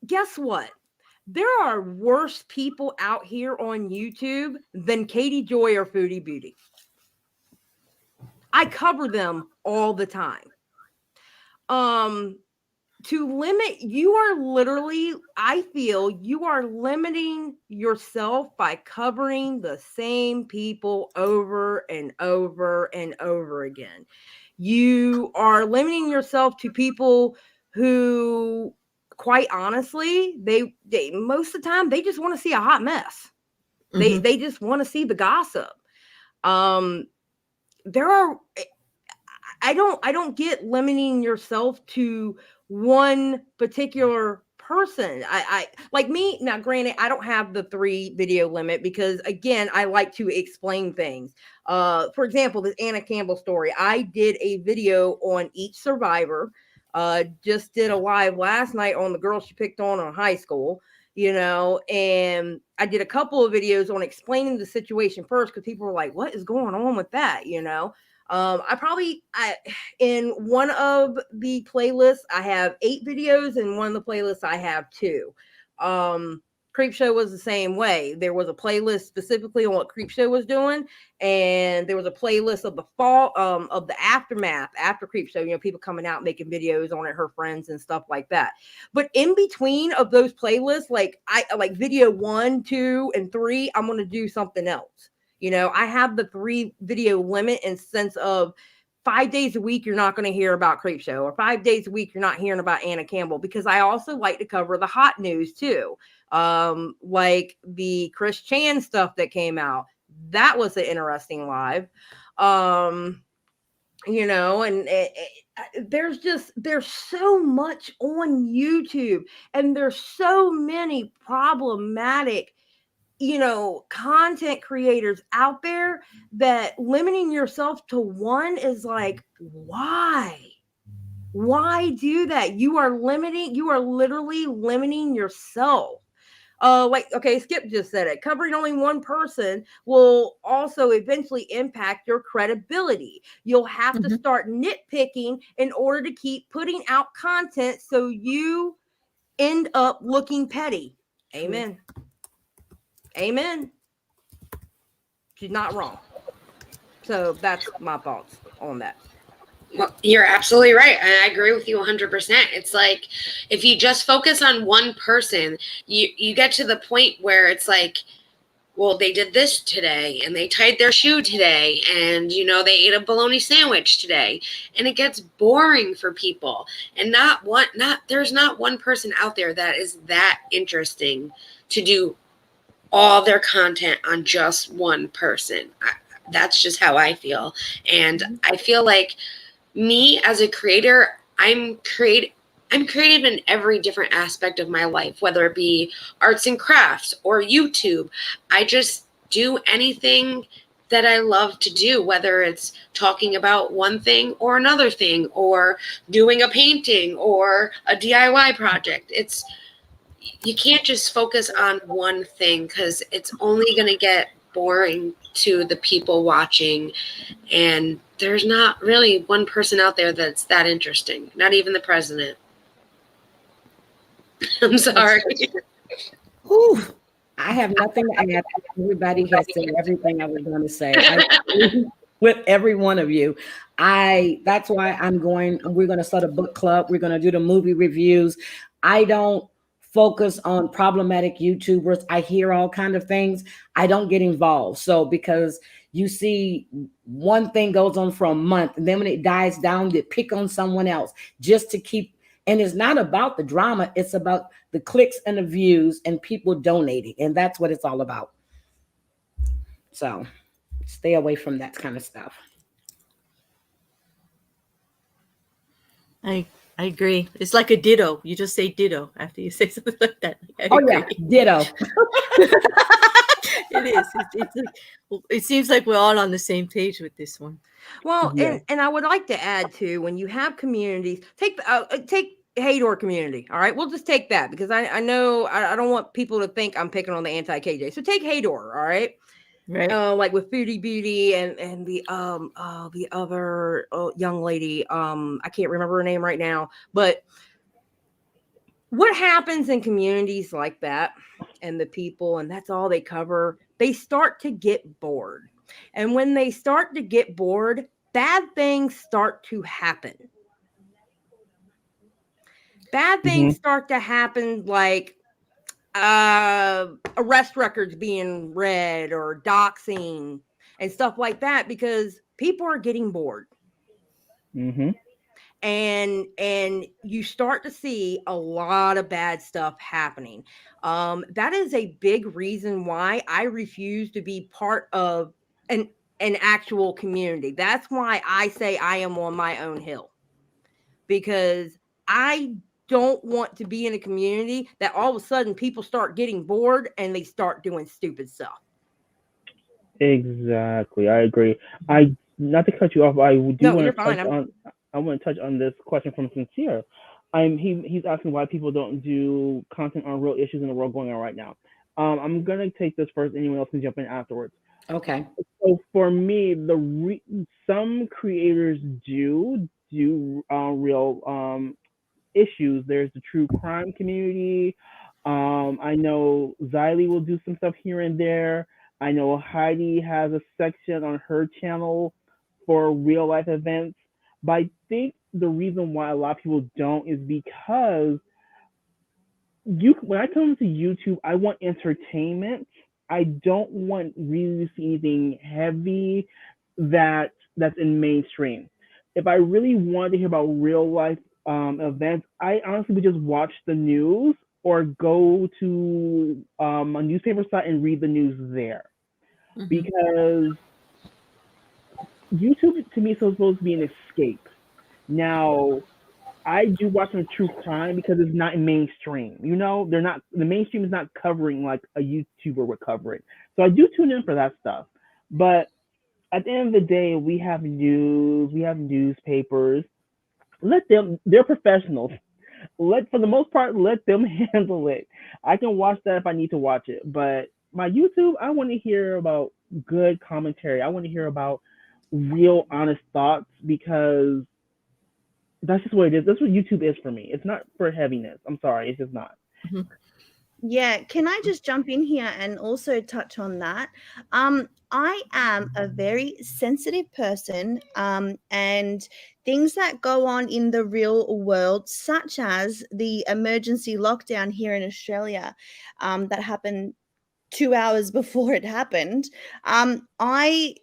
Guess what? There are worse people out here on YouTube than Katie Joy or Foodie Beauty. I cover them all the time. To limit, you are literally, I feel you are limiting yourself by covering the same people over and over and over again. You are limiting yourself to people who, quite honestly, they most of the time they just want to see a hot mess. They just want to see the gossip. There are, I don't get limiting yourself to one particular person. I like me now. Granted, I don't have the 3 video limit because, again, I like to explain things. For example, this Anna Campbell story. I did a video on each survivor. Just did a live last night on the girl she picked on high school, you know, and I did a couple of videos on explaining the situation first, because people were like, what is going on with that, you know? In one of the playlists, I have 8 videos, and one of the playlists I have 2. Creepshow was the same way. There was a playlist specifically on what Creepshow was doing, and there was a playlist of the fall, of the aftermath after Creepshow. You know, people coming out making videos on it, her friends and stuff like that. But in between of those playlists, like video 1, 2, and 3, I'm gonna do something else. You know, I have the 3 video limit in sense of 5 days a week, you're not going to hear about Creepshow, or 5 days a week, you're not hearing about Anna Campbell, because I also like to cover the hot news too. Like the Chris Chan stuff that came out. that was an interesting live. You know, and there's so much on YouTube, and there's so many problematic, you know, content creators out there, that limiting yourself to one is like, why do that? You are literally limiting yourself. Like, okay, Skip just said it. Covering only one person will also eventually impact your credibility. You'll have to start nitpicking in order to keep putting out content, so you end up looking petty. Amen. Amen. She's not wrong. So that's my thoughts on that. Well, you're absolutely right. And I agree with you 100%. It's like, if you just focus on one person, you get to the point where it's like, well, they did this today, and they tied their shoe today, and, you know, they ate a bologna sandwich today, and it gets boring for people. And there's not one person out there that is that interesting to do all their content on just one person. That's just how I feel. And I feel like, me as a creator, I'm creative in every different aspect of my life, whether it be arts and crafts or YouTube. I just do anything that I love to do, whether it's talking about one thing or another thing, or doing a painting or a DIY project. You can't just focus on one thing, because it's only going to get boring to the people watching. And there's not really one person out there that's that interesting, not even the president. I'm sorry. Whew. I have nothing to add. Everybody has said everything I was going to say. I agree with every one of you. That's why we're going to start a book club. We're going to do the movie reviews. I don't focus on problematic YouTubers. I hear all kind of things. I don't get involved. So, because you see one thing goes on for a month, and then when it dies down, they pick on someone else just to keep. And it's not about the drama. It's about the clicks and the views and people donating. And that's what it's all about. So stay away from that kind of stuff. I agree. It's like a ditto. You just say ditto after you say something like that. Yeah, ditto. It is. It seems like we're all on the same page with this one. Well, and I would like to add too, when you have communities, take Hador community. All right, we'll just take that, because I know I don't want people to think I'm picking on the anti-KJ. So take Hador. All right. Right. Like with Foodie Beauty and the other young lady, I can't remember her name right now, but what happens in communities like that, and the people, and that's all they cover, they start to get bored. And when they start to get bored, bad things start to happen. Bad things start to happen, like arrest records being read, or doxing and stuff like that, because people are getting bored. And you start to see a lot of bad stuff happening. That is a big reason why I refuse to be part of an actual community. That's why I say I am on my own hill, because I don't want to be in a community that all of a sudden people start getting bored and they start doing stupid stuff. Exactly, I agree. Not to cut you off, I do No, want you're to fine. touch on. I want to touch on this question from Sincere. He's asking why people don't do content on real issues in the world going on right now. I'm gonna take this first. Anyone else can jump in afterwards. Okay. So for me, some creators do real issues. There's the true crime community. I know Xylie will do some stuff here and there. I know Heidi has a section on her channel for real life events. But I think the reason why a lot of people don't is because when I come to YouTube, I want entertainment. I don't want really to see anything heavy that's in mainstream. If I really wanted to hear about real life events, I honestly would just watch the news or go to a newspaper site and read the news there. because YouTube to me is supposed to be an escape. Now, I do watch some true crime because it's not mainstream. You know, they're not the mainstream is not covering like a YouTuber would cover it. So I do tune in for that stuff. But at the end of the day, we have news, we have newspapers. Let them they're professionals. Let for the most part, let them handle it. I can watch that if I need to watch it. But my YouTube, I want to hear about good commentary. I want to hear about real honest thoughts because that's just what it is. That's what YouTube is for me. It's not for heaviness. I'm sorry, it's just not. Yeah, can I just jump in here and also touch on that? I am a very sensitive person, and things that go on in the real world, such as the emergency lockdown here in Australia, that happened 2 hours before it happened. I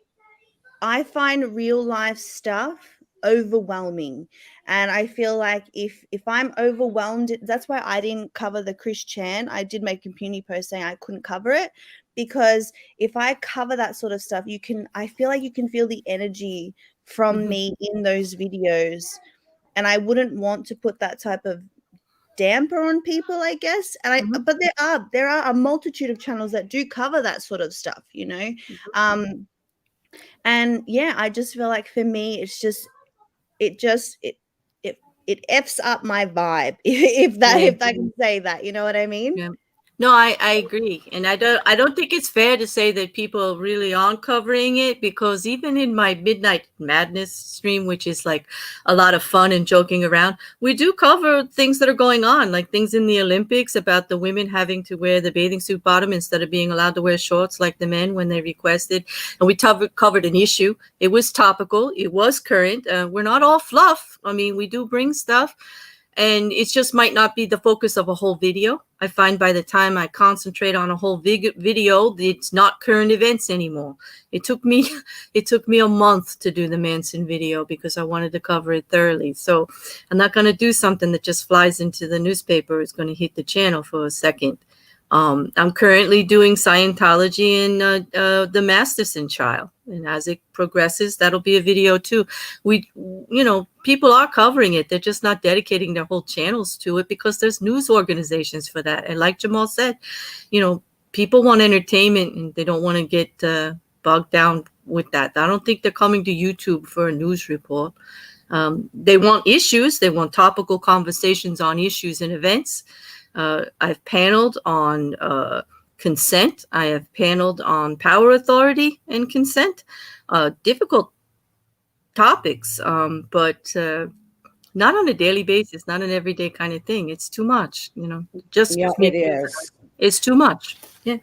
find real life stuff overwhelming, and I feel like if I'm overwhelmed, that's why I didn't cover the Chris Chan. I did make a community post saying I couldn't cover it because if I cover that sort of stuff, I feel like you can feel the energy from me in those videos, and I wouldn't want to put that type of damper on people, I guess. And but there are a multitude of channels that do cover that sort of stuff, you know. And yeah, I just feel like for me, it's just it just it f's up my vibe if I can say that, you know what I mean? Yeah. No, I agree. And I don't think it's fair to say that people really aren't covering it, because even in my Midnight Madness stream, which is like a lot of fun and joking around, we do cover things that are going on, like things in the Olympics about the women having to wear the bathing suit bottom instead of being allowed to wear shorts like the men when they requested. And we covered an issue. It was topical. It was current. We're not all fluff. I mean, we do bring stuff. And it just might not be the focus of a whole video. I find by the time I concentrate on a whole video, it's not current events anymore. It took me a month to do the Manson video because I wanted to cover it thoroughly. So I'm not going to do something that just flies into the newspaper. It's going to hit the channel for a second. I'm currently doing Scientology and the Masterson trial. And as it progresses, that'll be a video too. People are covering it. They're just not dedicating their whole channels to it because there's news organizations for that. And like Jamal said, people want entertainment and they don't want to get bogged down with that. I don't think they're coming to YouTube for a news report. They want issues. They want topical conversations on issues and events. I've paneled on consent. I have paneled on power, authority, and consent. Difficult topics, but not on a daily basis, not an everyday kind of thing. It's too much, It is. It's too much. Yeah.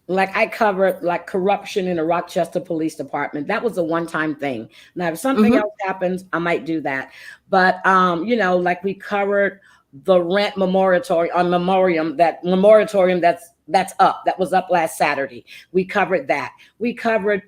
Like I covered like corruption in the Rochester Police Department. That was a one-time thing. Now, if something else happens, I might do that. But like we covered the rent moratorium that's up. That was up last Saturday. We covered that. We covered,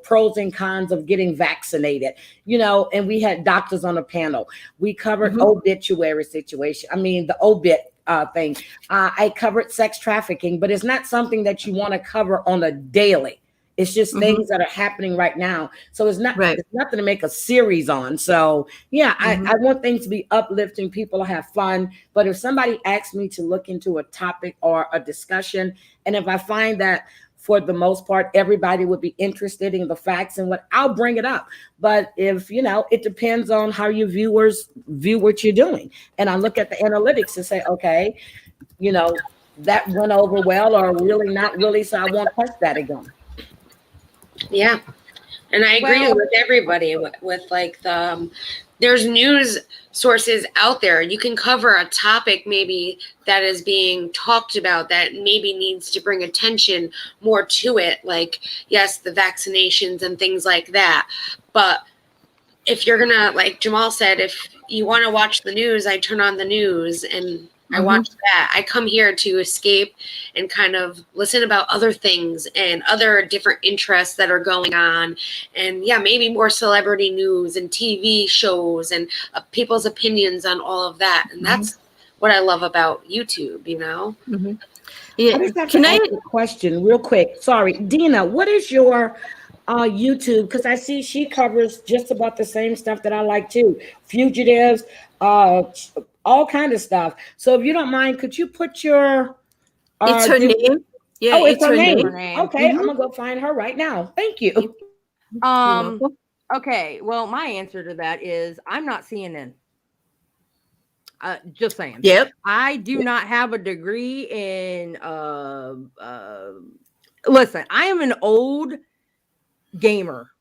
pros and cons of getting vaccinated, and we had doctors on the panel. We covered obituary situation. I mean, the obit thing. I covered sex trafficking, but it's not something that you want to cover on a daily. It's just things that are happening right now. So it's nothing to make a series on. So yeah, I want things to be uplifting, people to have fun. But if somebody asks me to look into a topic or a discussion, and if I find that for the most part, everybody would be interested in the facts and what, I'll bring it up. But if, it depends on how your viewers view what you're doing. And I look at the analytics and say, okay, that went over well or really not really. So I won't touch that again. Yeah. And I agree with everybody with like there's news sources out there. You can cover a topic maybe that is being talked about that maybe needs to bring attention more to it. Like, yes, the vaccinations and things like that. But if you're going to, like Jamal said, if you want to watch the news, I turn on the news and I watch that. I come here to escape and kind of listen about other things and other different interests that are going on. And yeah, maybe more celebrity news and TV shows and people's opinions on all of that. And that's what I love about YouTube, Yeah. I just have Can to I? ask you a question real quick. Sorry, Dina, what is your YouTube? Because I see she covers just about the same stuff that I like too. Fugitives, uh, all kind of stuff. So if you don't mind, could you put your It's her name. Yeah, oh, it's it's her her name. name. Her name. Okay, I'm Mhm. gonna go find her right now. Thank you. You're Um. welcome. Okay. Well, my answer to that is I'm not CNN. Just saying. Yep. I do not have a degree in. Listen, I am an old gamer.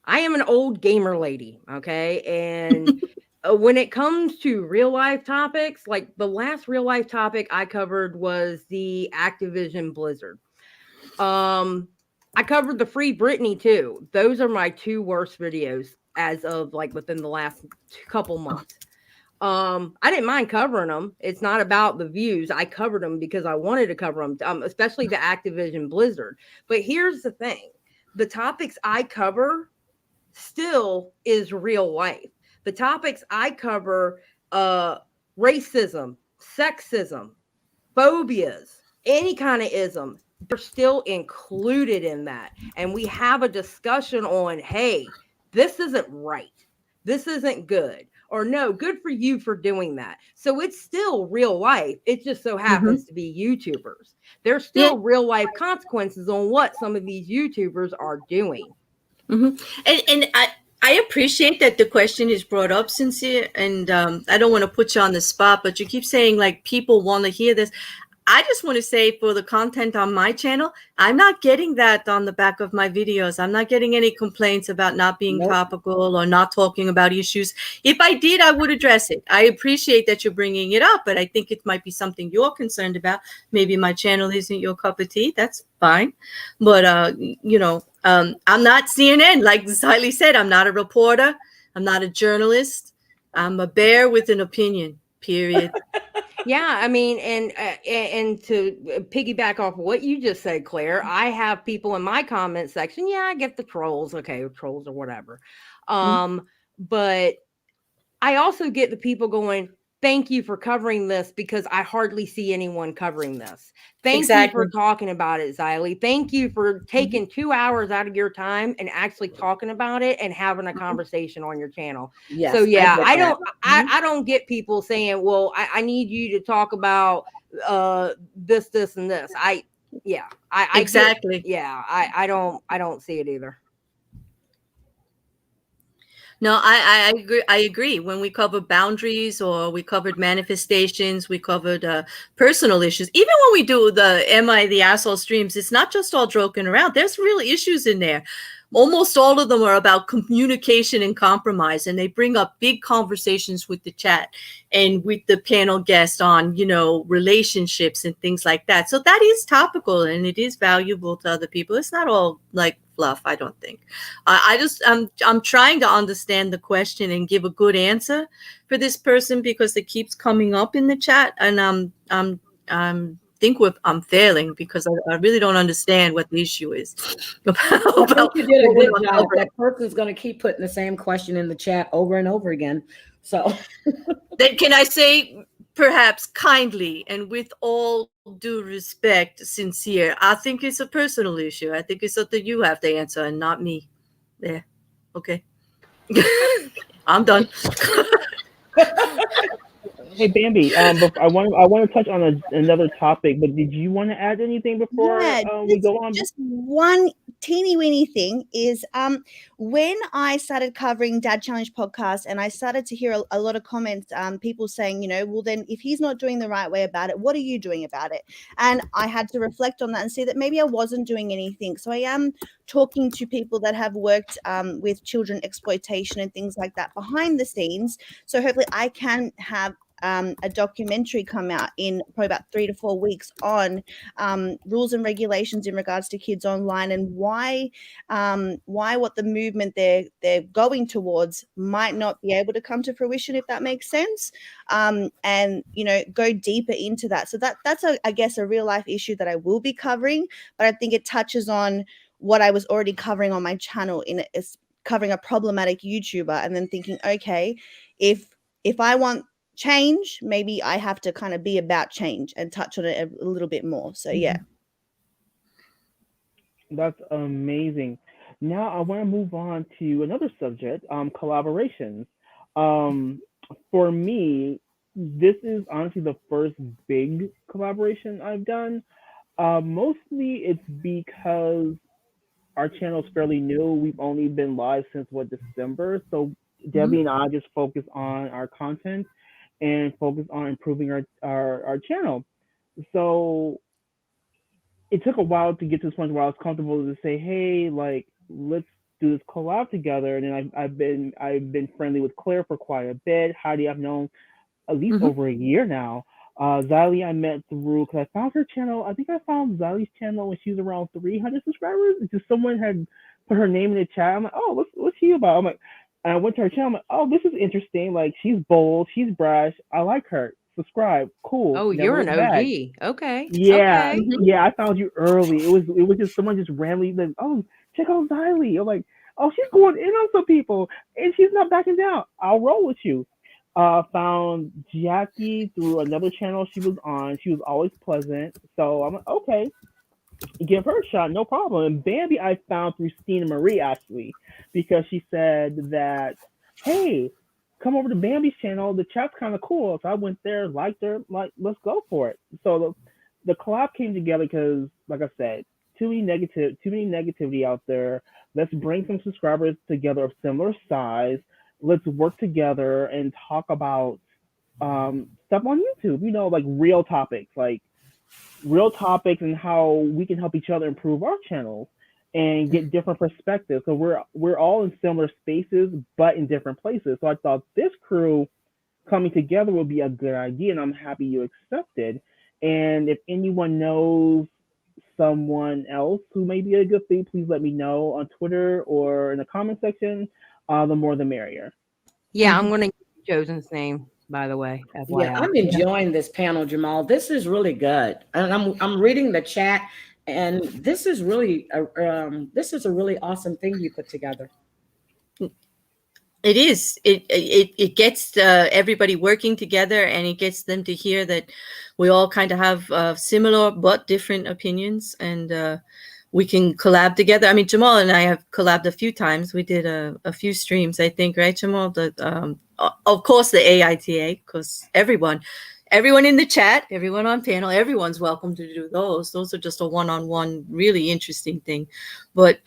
I am an old gamer lady. Okay, and when it comes to real life topics, like the last real life topic I covered was the Activision Blizzard. I covered the Free Britney too. Those are my two worst videos as of like within the last couple months. I didn't mind covering them. It's not about the views. I covered them because I wanted to cover them, especially the Activision Blizzard. But here's the thing: the topics I cover still is real life. The topics I cover, racism, sexism, phobias, any kind of ism, they're still included in that. And we have a discussion on, hey, this isn't right. This isn't good. Or no, good for you for doing that. So it's still real life. It just so Mhm. happens to be YouTubers. There's Yeah. still real life consequences on what some of these YouTubers are doing. Mhm. And I appreciate that the question is brought up, Sincere, and I don't want to put you on the spot, but you keep saying like people want to hear this. I just want to say for the content on my channel, I'm not getting that on the back of my videos. I'm not getting any complaints about not being Nope. topical or not talking about issues. If I did, I would address it. I appreciate that you're bringing it up, but I think it might be something you're concerned about. Maybe my channel isn't your cup of tea. That's fine. But, I'm not CNN. Like Xylie said, I'm not a reporter. I'm not a journalist. I'm a bear with an opinion, period. Yeah, I mean, and to piggyback off what you just said, Claire, I have people in my comment section. Yeah, I get the trolls, okay, trolls or whatever. But I also get the people going, "Thank you for covering this because I hardly see anyone covering this. Thank you for Exactly. talking about it, Xylie. Thank you for taking 2 hours out of your time and actually talking about it and having a conversation on your channel." So Yes, I yeah, get I that. don't I don't get people saying, "Well, I need you to talk about this and this." I get Exactly. yeah, I don't see it either. No, I agree. I agree. When we covered boundaries or we covered manifestations, we covered personal issues. Even when we do the "Am I the Asshole" streams, it's not just all joking around. There's real issues in there. Almost all of them are about communication and compromise, and they bring up big conversations with the chat and with the panel guest on, relationships and things like that. So that is topical and it is valuable to other people. It's not all like fluff, I don't think. I'm trying to understand the question and give a good answer for this person because it keeps coming up in the chat, and I'm failing because I really don't understand what the issue is I think about you did a what we're good not job. covering. That person's going to keep putting the same question in the chat over and over again. So Then can I say, perhaps kindly and with all due respect, Sincere, I think it's a personal issue. I think it's something you have to answer and not me. There. Okay. I'm done. Hey Bambi, I want to touch on another topic, but did you want to add anything before Yeah, we go on? just one teeny weeny thing is when I started covering Dad Challenge podcast and I started to hear a lot of comments, people saying, well, then if he's not doing the right way about it, what are you doing about it? And I had to reflect on that and see that maybe I wasn't doing anything. So I am talking to people that have worked with children exploitation and things like that behind the scenes. So hopefully I can have a documentary come out in probably about 3 to 4 weeks on rules and regulations in regards to kids online and why what the movement they're going towards might not be able to come to fruition, if that makes sense, and go deeper into that. So that's I guess a real life issue that I will be covering, but I think it touches on what I was already covering on my channel covering a problematic YouTuber, and then thinking, okay, if I want change, maybe I have to kind of be about change and touch on it a little bit more. So yeah. That's amazing. Now I want to move on to another subject, collaborations. Um, for me, this is honestly the first big collaboration I've done. Mostly it's because our channel is fairly new. We've only been live since what, December. So Debbie and I just focus on our content and focus on improving our channel. So it took a while to get to this point where I was comfortable to say, hey, like, let's do this collab together. And then I've been friendly with Claire for quite a bit. Heidi I've known at least over a year now. Xylie I met through because I found her channel. I think I found Xylie's channel when she was around 300 subscribers. It's just someone had put her name in the chat. I'm like, oh, what's she about? I'm like, and I went to her channel. I'm like, oh, this is interesting. Like, she's bold, she's brash. I like her. Subscribe. Cool. Oh, Never you're an looked back. OG. Okay. Yeah, Okay. yeah. I found you early. It was just someone just randomly like, oh, check out Xylie. I'm like, oh, she's going in on some people, and she's not backing down. I'll roll with you. Found Jacci through another channel she was on. She was always pleasant, so I'm like, okay, give her a shot, no problem. And Bambi I found through Stina Marie actually, because she said that, hey, come over to Bambi's channel. The chat's kind of cool. So I went there, liked her, like, let's go for it. So the collab came together because, like I said, too many negativity out there. Let's bring some subscribers together of similar size. Let's work together and talk about stuff on YouTube. Like real topics and how we can help each other improve our channels and get different perspectives. So we're all in similar spaces but in different places. So I thought this crew coming together would be a good idea, and I'm happy you accepted. And if anyone knows someone else who may be a good fit, please let me know on Twitter or in the comment section. The more the merrier. Yeah, I'm going to use Chosen's name, by the way. FYI. Yeah, I'm enjoying this panel, Jamal. This is really good, and I'm reading the chat, and this is really a really awesome thing you put together. It is. It gets everybody working together, and it gets them to hear that we all kind of have similar but different opinions, and we can collab together. I mean, Jamal and I have collabed a few times. We did a few streams, I think, right, Jamal? Of course, the AITA, because everyone in the chat, everyone on panel, everyone's welcome to do those. Those are just a one-on-one, really interesting thing. But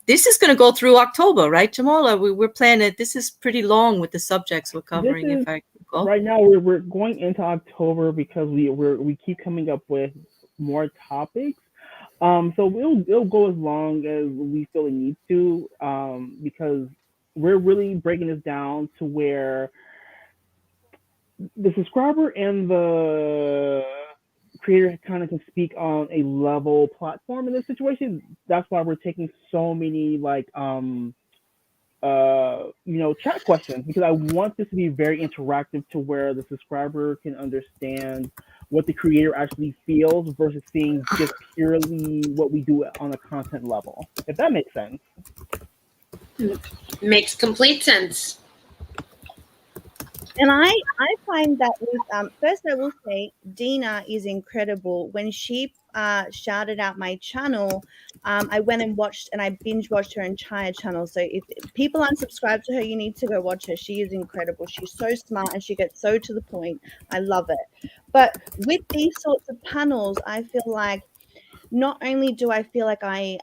this is going to go through October, right, Jamal? We're planning it. This is pretty long with the subjects we're covering. If I recall. Right now, we're going into October because we keep coming up with more topics. So it'll go as long as we feel it needs to, because we're really breaking this down to where the subscriber and the creator kind of can speak on a level platform in this situation. That's why we're taking so many chat questions, because I want this to be very interactive to where the subscriber can understand what the creator actually feels versus seeing just purely what we do on a content level, if that makes sense. Makes complete sense. And I find that with first I will say Dina is incredible. When she shouted out my channel, I went and watched, and I binge watched her entire channel. So if people unsubscribe to her, you need to go watch her. She is incredible. She's so smart and she gets so to the point. I love it. But with these sorts of panels, I feel like not only do I feel like I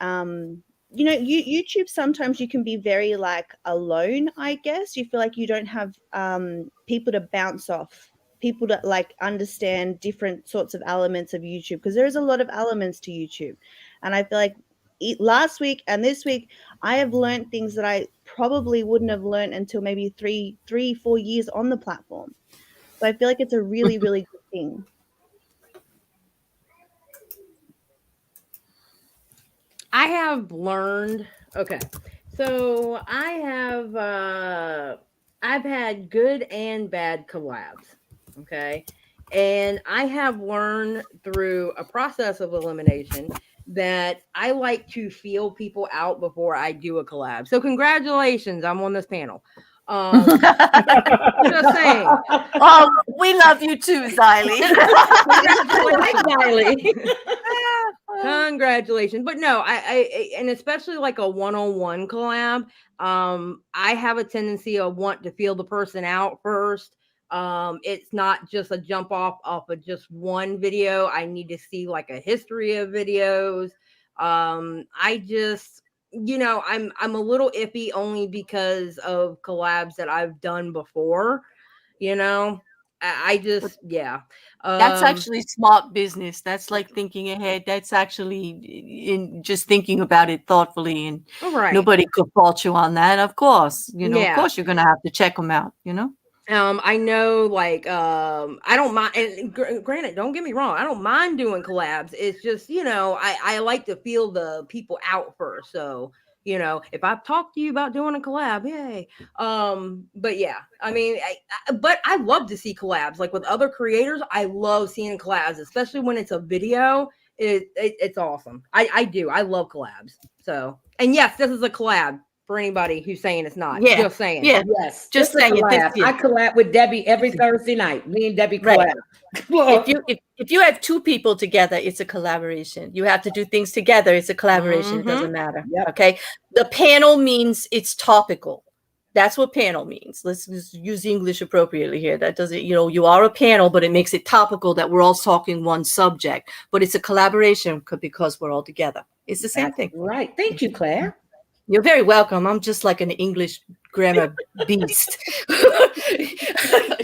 YouTube, sometimes you can be very like alone, I guess. You feel like you don't have people to bounce off, people to like understand different sorts of elements of YouTube, because there is a lot of elements to YouTube. And I feel like last week and this week, I have learned things that I probably wouldn't have learned until maybe 4 years on the platform. So I feel like it's a really, really good thing. I have learned. Okay, so I've had good and bad collabs. Okay, and I have learned through a process of elimination that I like to feel people out before I do a collab. So congratulations, I'm on this panel. Just saying. Oh, we love you too, Xylie. Congratulations. But no, I and especially like a one-on-one collab, I have a tendency of want to feel the person out first. It's not just a jump off of just one video. I need to see like a history of videos. I just, I'm a little iffy only because of collabs that I've done before. I just, yeah. That's actually smart business. That's like thinking ahead. That's actually in just thinking about it thoughtfully, and right. nobody could fault you on that. Of course, of Yeah. course you're gonna have to check them out. I know, like, I don't mind, and granted, don't get me wrong, I don't mind doing collabs. It's just, I like to feel the people out first. So, if I've talked to you about doing a collab, yay. But yeah, I mean, but I love to see collabs, like with other creators. I love seeing collabs, especially when it's a video. It's awesome. I do. I love collabs. So, and yes, this is a collab. For anybody who's saying it's not, Yeah, just saying. yeah, Yes, just it's a saying. collab. I collab with Debbie every Thursday night. Me and Debbie collab. Right. If you have two people together, it's a collaboration. You have to do things together. It's a collaboration. It doesn't matter. Yep. Okay. The panel means it's topical. That's what panel means. Let's just use English appropriately here. That doesn't, you are a panel, but it makes it topical that we're all talking one subject. But it's a collaboration because we're all together. It's the same thing. Right. Thank you, Claire. You're very welcome. I'm just like an English grammar beast. I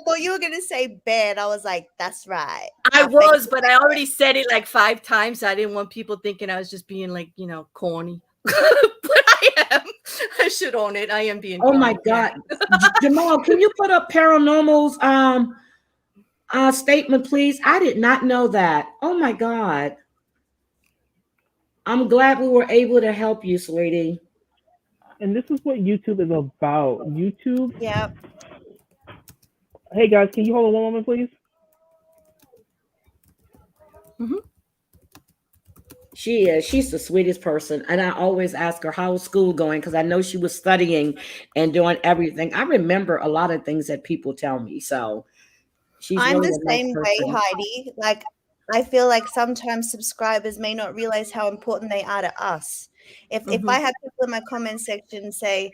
thought you were going to say bed. I was like, that's right. I was, but I already said it like 5 times. I didn't want people thinking I was just being like, corny. But I am. I should own it. I am being corny. My God. Jamal, can you put up Paranormal's statement, please? I did not know that. Oh, my God. I'm glad we were able to help you, sweetie. And this is what YouTube is about. YouTube. Yeah. Hey guys, can you hold on one moment, please? Mm-hmm. She's the sweetest person, and I always ask her how's school going because I know she was studying and doing everything. I remember a lot of things that people tell me, so she's. I'm really the same way, Heidi. Like, I feel like sometimes subscribers may not realize how important they are to us. If I have people in my comment section say,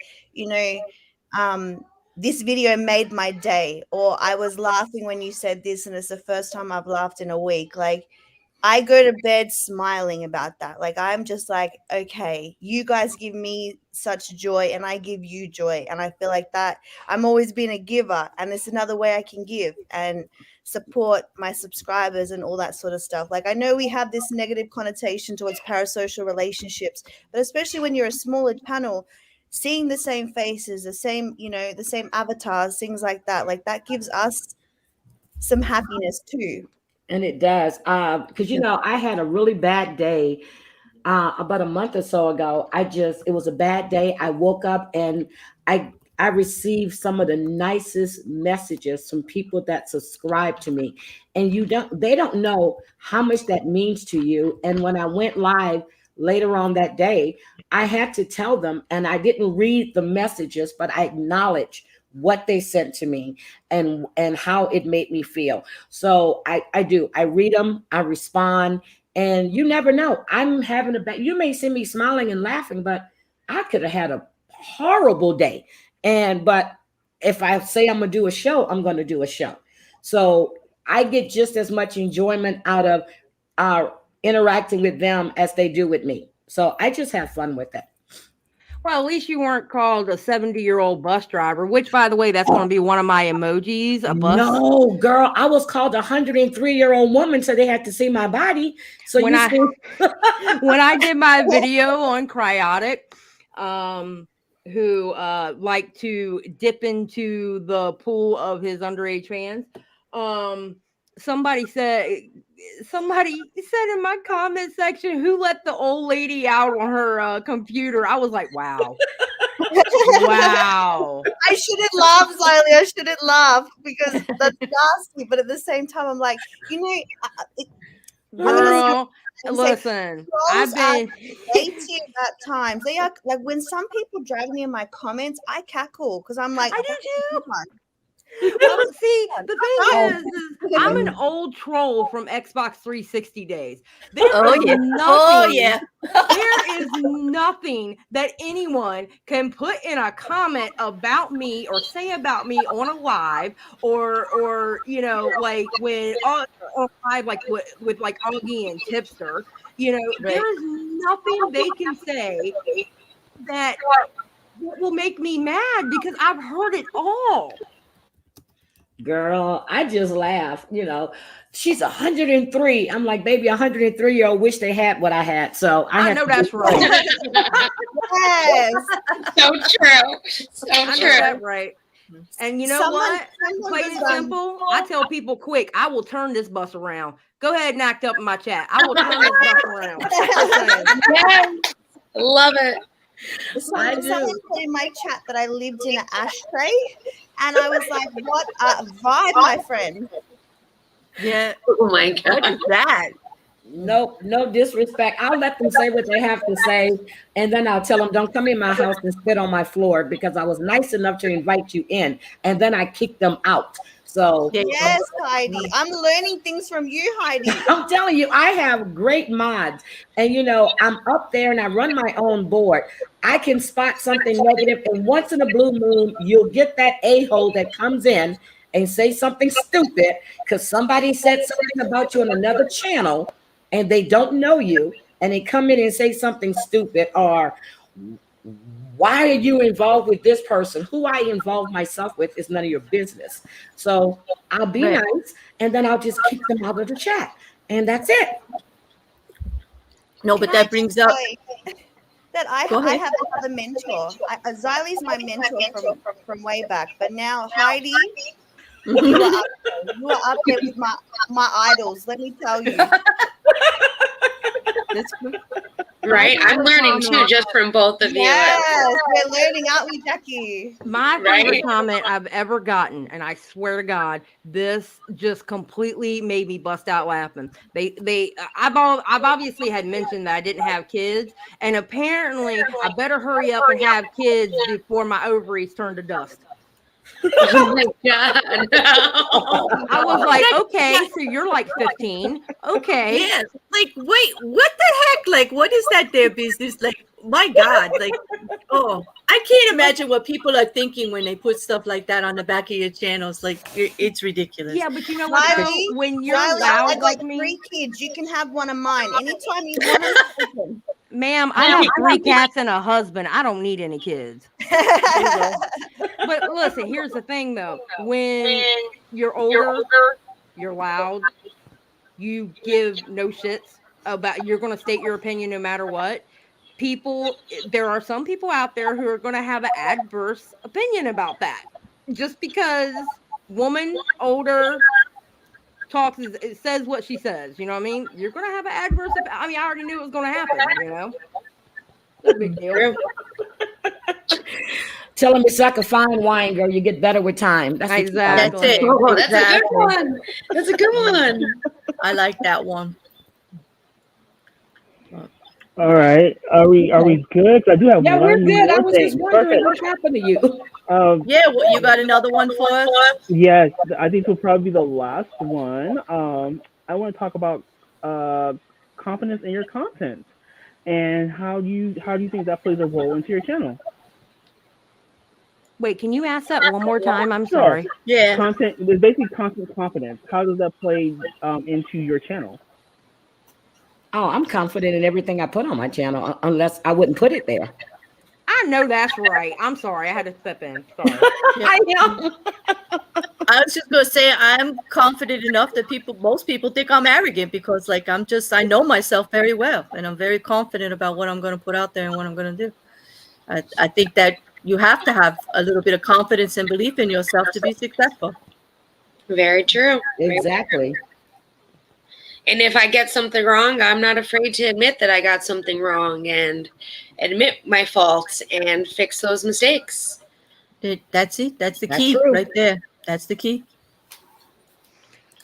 this video made my day, or I was laughing when you said this, and it's the first time I've laughed in a week. Like, I go to bed smiling about that. Like, I'm just like, okay, you guys give me such joy and I give you joy. And I feel like that I'm always being a giver, and it's another way I can give and support my subscribers and all that sort of stuff. Like, I know we have this negative connotation towards parasocial relationships, but especially when you're a smaller panel, seeing the same faces, the same avatars, things like that gives us some happiness too. And it does, because I had a really bad day about a month or so ago. It was a bad day. I woke up and I received some of the nicest messages from people that subscribe to me, and they don't know how much that means to you. And when I went live later on that day, I had to tell them, and I didn't read the messages, but I acknowledged what they sent to me and how it made me feel. So I do. I read them, I respond, and you never know. I'm having you may see me smiling and laughing, but I could have had a horrible day. But if I say I'm gonna do a show, I'm gonna do a show. So I get just as much enjoyment out of interacting with them as they do with me. So I just have fun with it. Well, at least you weren't called a 70-year-old bus driver, which, by the way, that's going to be one of my emojis, a bus. No, girl, I was called a 103-year-old woman, so they had to see my body. So when I did my video on Cryotic, who liked to dip into the pool of his underage fans, somebody said in my comment section, who let the old lady out on her computer? I was like, wow. Wow. I shouldn't laugh, Xylie. I shouldn't laugh because that's nasty. But at the same time, I'm like, girl, and say, Listen, I've trolls are been. creative at times. They are like when some people drag me in my comments, I cackle because I'm like, I do too. come on. Well, see, the Oh. thing is I'm an old troll from Xbox 360 days. There Oh is yeah. nothing. Oh yeah. There is nothing that anyone can put in a comment about me or say about me on a live or you know, like when on live, like with like Augie and Tipster, you know, Right. there is nothing they can say that will make me mad because I've heard it all. Girl, I just laugh. She's 103. I'm like, baby, 103-year-old wish they had what I had. So I I have know to that's be- right. Yes. So true. So I know true. that right. And you know what? Someone Plain was, and simple, I tell people quick, I will turn this bus around. Go ahead and act up in my chat. I will turn this bus around. Just saying. Yes. Love it. Someone put in my chat that I lived in an ashtray, and I was like, "What a vibe, my friend!" Yeah. Oh my What God. is that? No disrespect. I'll let them say what they have to say, and then I'll tell them, don't come in my house and spit on my floor because I was nice enough to invite you in, and then I kick them out. So Yeah. Yes, Heidi, I'm learning things from you, Heidi. I'm telling you, I have great mods, and I'm up there and I run my own board. I can spot something negative, and once in a blue moon, you'll get that a-hole that comes in and say something stupid because somebody said something about you on another channel, and they don't know you, and they come in and say something stupid, or why are you involved with this person? Who I involve myself with is none of your business. So I'll be Right. nice, and then I'll just kick them out of the chat, and that's it. No, but that brings up. That I Go ahead. have another mentor. Xylie's my mentor from way back, but now Heidi, you are up there with my idols. Let me tell you. That's good. Right? I'm learning too, just from both of you. Yes, we're learning, aren't we, Jackie? My Right. favorite comment I've ever gotten, and I swear to God, this just completely made me bust out laughing. I've obviously had mentioned that I didn't have kids, and apparently I better hurry up and have kids before my ovaries turn to dust. Oh my God. No. I was like, okay, so you're like 15. Okay. Yeah. Like, wait, what the heck? Like, what is that their business? Like, my God. Like, oh, I can't imagine what people are thinking when they put stuff like that on the back of your channels. Like, it's ridiculous. Yeah, but you know what? Riley, Though? When you're Xylie, I loud got like me, 3 kids. You can have one of mine anytime you want them. ma'am, I have 3 cats and a husband. I don't need any kids. But listen, here's the thing though. When you're older, you're loud, you give no shits about, you're going to state your opinion no matter what. There are some people out there who are going to have an adverse opinion about that. Just because woman, older, talks, it says what she says, you know what I mean? You're going to have an adverse, I mean, I already knew it was going to happen, you know? No big deal. Tell them it's like a fine wine, girl. You get better with time. That's what you Exactly. That's it. Oh, that's a Exactly. good one. That's a good one. I like that one. All right. Are we good? 'Cause I do have Yeah, one we're good. I more was just thing. wondering Perfect. what happened to you. Yeah, well, you got another one for us? Yes, I think this will probably be the last one. I want to talk about confidence in your content, and how do you think that plays a role into your channel? Wait, can you ask that one more time? I'm Sure. sorry. Yeah. Content is basically content confidence. How does that play into your channel? Oh, I'm confident in everything I put on my channel, unless I wouldn't put it there. I know that's right. I'm sorry. I had to step in. Sorry. I know. I was just gonna say I'm confident enough that most people think I'm arrogant because like I know myself very well and I'm very confident about what I'm gonna put out there and what I'm gonna do. I think that you have to have a little bit of confidence and belief in yourself to be successful. Very true. Exactly. And if I get something wrong, I'm not afraid to admit that I got something wrong and admit my faults and fix those mistakes. That's it. That's the That's key true. right there. That's the key.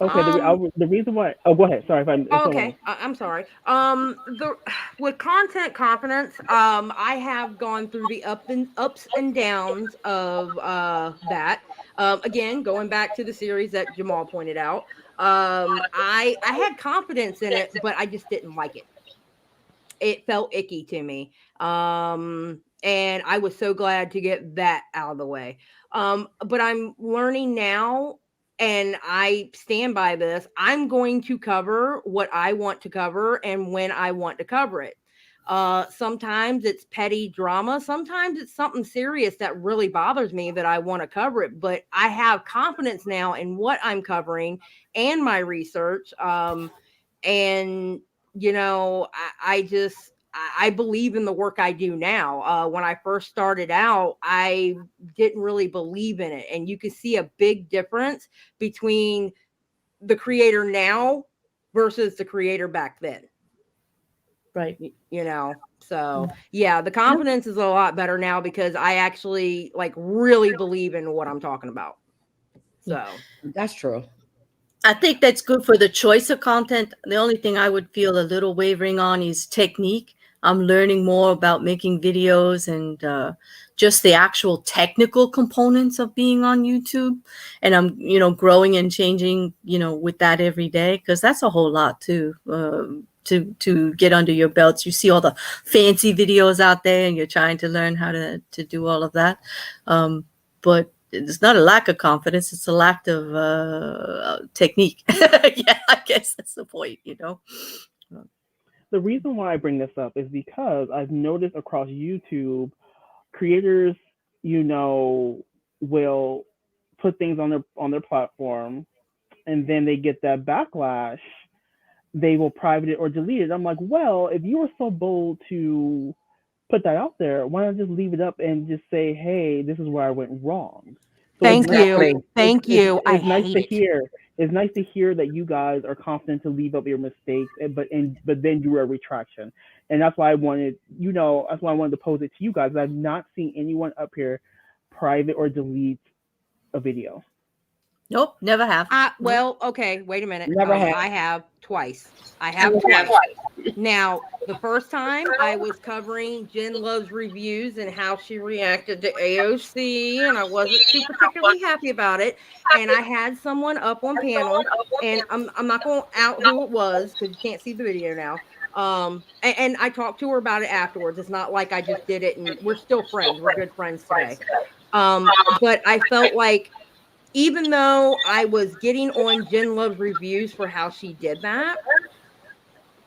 Okay, the reason why. Oh, go ahead. Sorry if I. If Okay, I'm sorry. The with content confidence, I have gone through the ups and downs of that. Again, going back to the series that Jamal pointed out, I had confidence in it, but I just didn't like it. It felt icky to me. And I was so glad to get that out of the way. But I'm learning now, and I stand by this. I'm going to cover what I want to cover and when I want to cover it. Sometimes it's petty drama. Sometimes it's something serious that really bothers me that I want to cover it. But I have confidence now in what I'm covering and my research. And I believe in the work I do now. When I first started out, I didn't really believe in it. And you can see a big difference between the creator now versus the creator back then. Right. So yeah, the confidence is a lot better now because I actually really believe in what I'm talking about. So That's true. I think that's good for the choice of content. The only thing I would feel a little wavering on is technique. I'm learning more about making videos and just the actual technical components of being on YouTube. And I'm, growing and changing, with that every day, because that's a whole lot too. To get under your belts. You see all the fancy videos out there and you're trying to learn how to do all of that. But it's not a lack of confidence. It's a lack of technique. Yeah, I guess that's the point, The reason why I bring this up is because I've noticed across YouTube, creators, will put things on their platform, and then they get that backlash. They will private it or delete it. I'm like, well, if you were so bold to put that out there, why not just leave it up and just say, hey, this is where I went wrong. So thank you. I It's nice hate to it. hear. It's nice to hear that you guys are confident to leave up your mistakes, but then do a retraction, and that's why I wanted, that's why I wanted to pose it to you guys. I've not seen anyone up here private or delete a video. Nope, never have. Well, okay, wait a minute. Never have. I have twice. I have twice. Now, the first time I was covering Jen Love's reviews and how she reacted to AOC, and I wasn't too particularly happy about it. And I had someone up on panel, and I'm not going to out who it was because you can't see the video now. And I talked to her about it afterwards. It's not like I just did it, and we're still friends. We're good friends today. But I felt like, even though I was getting on Jen Love's reviews for how she did that,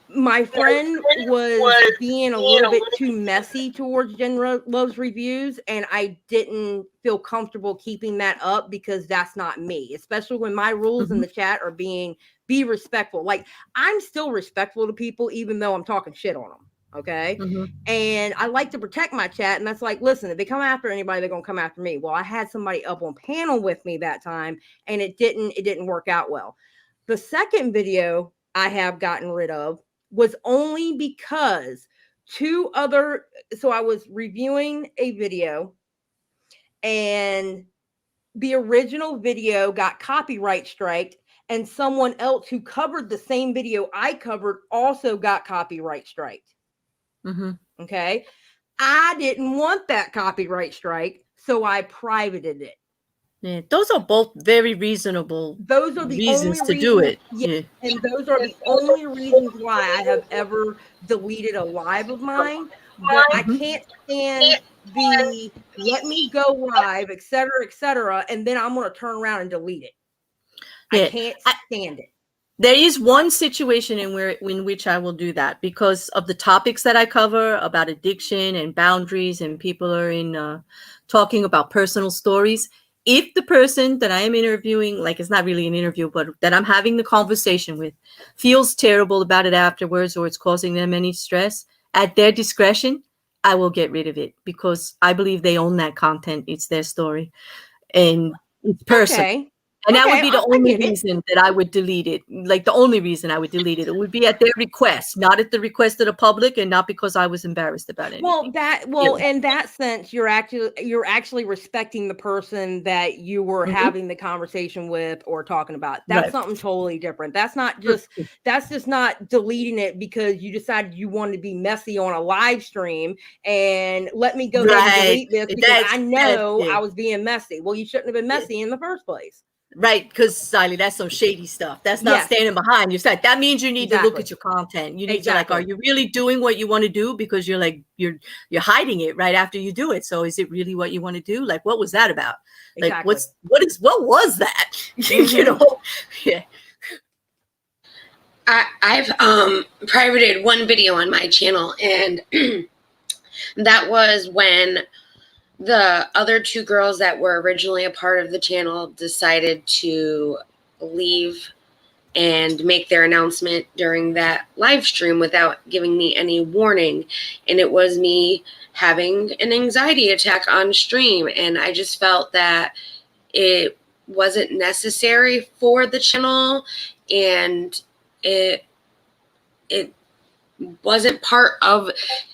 my friend was being a little bit too messy towards Jen Love's reviews, and I didn't feel comfortable keeping that up because that's not me, especially when my rules in the chat are be respectful. Like, I'm still respectful to people, even though I'm talking shit on them. Okay. And I like to protect my chat. And that's like, listen, if they come after anybody, they're going to come after me. Well, I had somebody up on panel with me that time, and it didn't work out well. The second video I have gotten rid of was only because so I was reviewing a video, and the original video got copyright striked, and someone else who covered the same video I covered also got copyright striked. Okay. I didn't want that copyright strike, so I privated it. Yeah, those are both very reasonable. Those are the reasons only to do it. Yeah. And those are the only reasons why I have ever deleted a live of mine. But I can't stand the let me go live, et cetera, and then I'm going to turn around and delete it. I can't stand it. There is one situation in which I will do that because of the topics that I cover about addiction and boundaries, and people are talking about personal stories. If the person that I am interviewing, like, it's not really an interview, but that I'm having the conversation with, feels terrible about it afterwards, or it's causing them any stress, at their discretion, I will get rid of it because I believe they own that content. It's their story, and it's personal. Okay. And that would Okay, be the I only get it. reason that I would delete it. Like the only reason I would delete it. It would be at their request, not at the request of the public, and not because I was embarrassed about anything. In that sense, you're actually respecting the person that you were having the conversation with or talking about. That's something totally different. That's just not deleting it because you decided you wanted to be messy on a live stream and let me go ahead and delete this because I know I was being messy. Well, you shouldn't have been messy in the first place. Right, because Xylie, that's some shady stuff. That's not standing behind your side. That means you need to look at your content. You need to like, are you really doing what you want to do? Because you're like you're hiding it right after you do it. So is it really what you want to do? Like, what was that about? Like, what was that? You know? Yeah. I've privated one video on my channel, and that was when the other two girls that were originally a part of the channel decided to leave and make their announcement during that live stream without giving me any warning. And it was me having an anxiety attack on stream. And I just felt that it wasn't necessary for the channel, and it wasn't part of,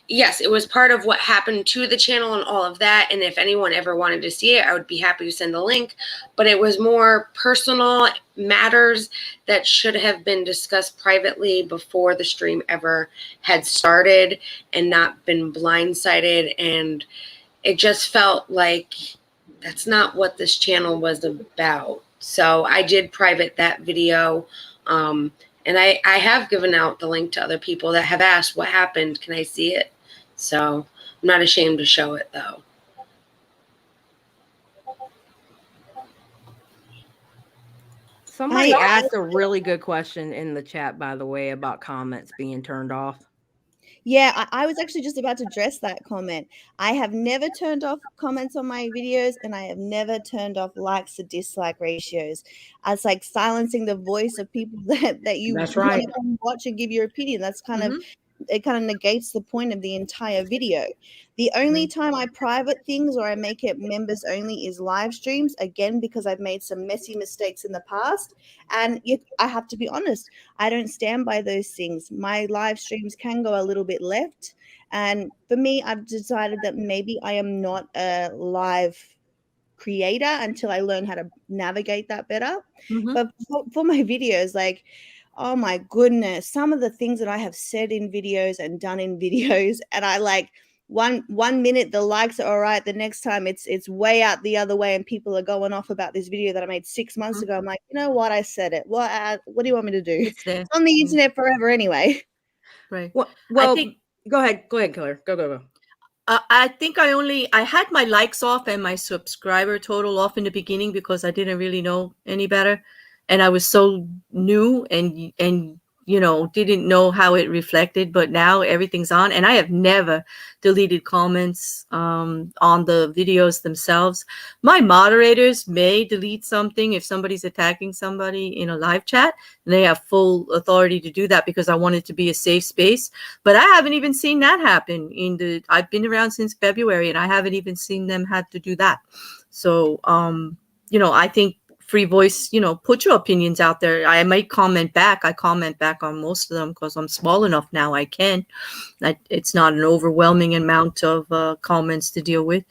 yes, it was part of what happened to the channel and all of that. And if anyone ever wanted to see it, I would be happy to send the link. But it was more personal matters that should have been discussed privately before the stream ever had started and not been blindsided. And it just felt like that's not what this channel was about. So I did private that video. And I have given out the link to other people that have asked what happened. Can I see it? So I'm not ashamed to show it, though. Somebody asked a really good question in the chat, by the way, about comments being turned off. Yeah, I was actually just about to address that comment. I have never turned off comments on my videos, and I have never turned off likes to dislike ratios. It's like silencing the voice of people that you want to come watch and give your opinion. That's kind of, it kind of negates the point of the entire video. The only time I private things or I make it members only is live streams, again, because I've made some messy mistakes in the past. And I have to be honest, I don't stand by those things. My live streams can go a little bit left. And for me, I've decided that maybe I am not a live creator until I learn how to navigate that better. But for my videos, like, oh my goodness, some of the things that I have said in videos and done in videos, and I like one minute the likes are all right, the next time it's way out the other way, and people are going off about this video that I made 6 months ago. I'm like, you know what, I said it. What do you want me to do? It's on the internet forever anyway. Right. Well, go ahead, Claire. Go. I think I had my likes off and my subscriber total off in the beginning because I didn't really know any better. And I was so new and didn't know how it reflected, but now everything's on. And I have never deleted comments on the videos themselves. My moderators may delete something if somebody's attacking somebody in a live chat, and they have full authority to do that because I want it to be a safe space. But I haven't even seen that happen I've been around since February, and I haven't even seen them have to do that. So, I think free voice, put your opinions out there. I might comment back. I comment back on most of them because I'm small enough now. I can. It's not an overwhelming amount of comments to deal with,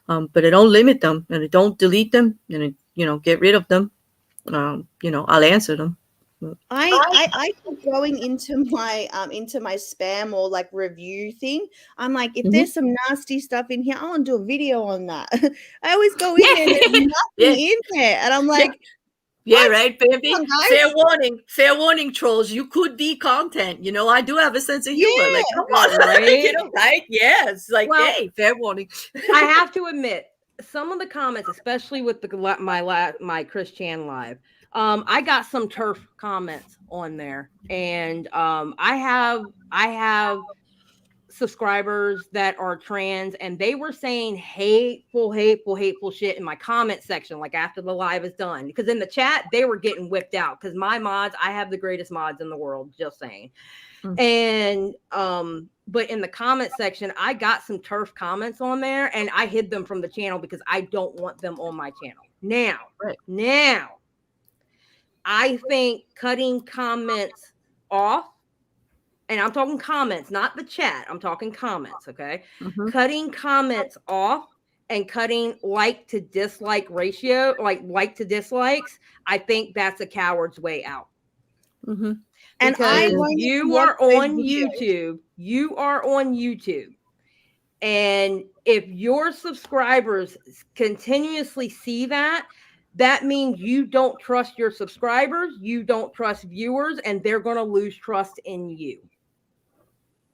but I don't limit them and I don't delete them and get rid of them. I'll answer them. I keep going into my spam or like review thing. I'm like, if there's some nasty stuff in here, I want to do a video on that. I always go in and there's nothing in there, and I'm like, right, Bambi. Fair warning, trolls. You could be content. I do have a sense of humor. Like, come on, right? Right? Yeah, it's like, hey, fair warning. I have to admit, some of the comments, especially with my Chris Chan live. I got some turf comments on there, and I have subscribers that are trans, and they were saying hateful shit in my comment section, like after the live is done. Because in the chat, they were getting whipped out. Because my mods, I have the greatest mods in the world, just saying. And but in the comment section, I got some turf comments on there, and I hid them from the channel because I don't want them on my channel. Now, I think cutting comments off, and I'm talking comments, not the chat, I'm talking comments, okay? Mhm. Cutting comments off and cutting like to dislike ratio, like to dislikes, I think that's a coward's way out. Mhm. And I Because won't even you watch are those on videos. YouTube. And if your subscribers continuously see that, that means you don't trust your subscribers, you don't trust viewers, and they're going to lose trust in you.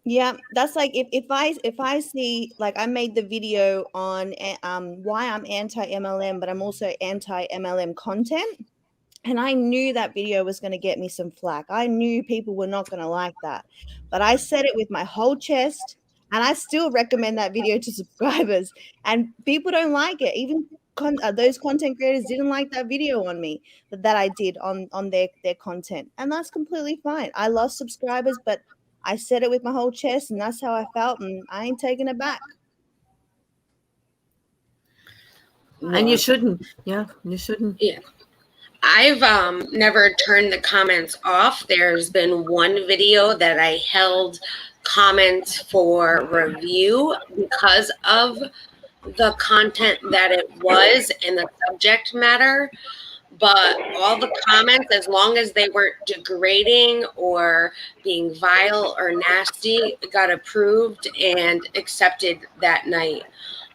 Yeah, that's like if I see, like, I made the video on why I'm anti MLM, but I'm also anti MLM content. And I knew that video was going to get me some flack. I knew people were not going to like that. But I said it with my whole chest, and I still recommend that video to subscribers. And people don't like it. Even those content creators didn't like that video on me that I did on their content. And that's completely fine. I lost subscribers, but I said it with my whole chest, and that's how I felt, and I ain't taking it back. And you shouldn't. Yeah, you shouldn't. Yeah. I've never turned the comments off. There's been one video that I held comments for review because of the content that it was and the subject matter. But all the comments, as long as they weren't degrading or being vile or nasty, got approved and accepted that night.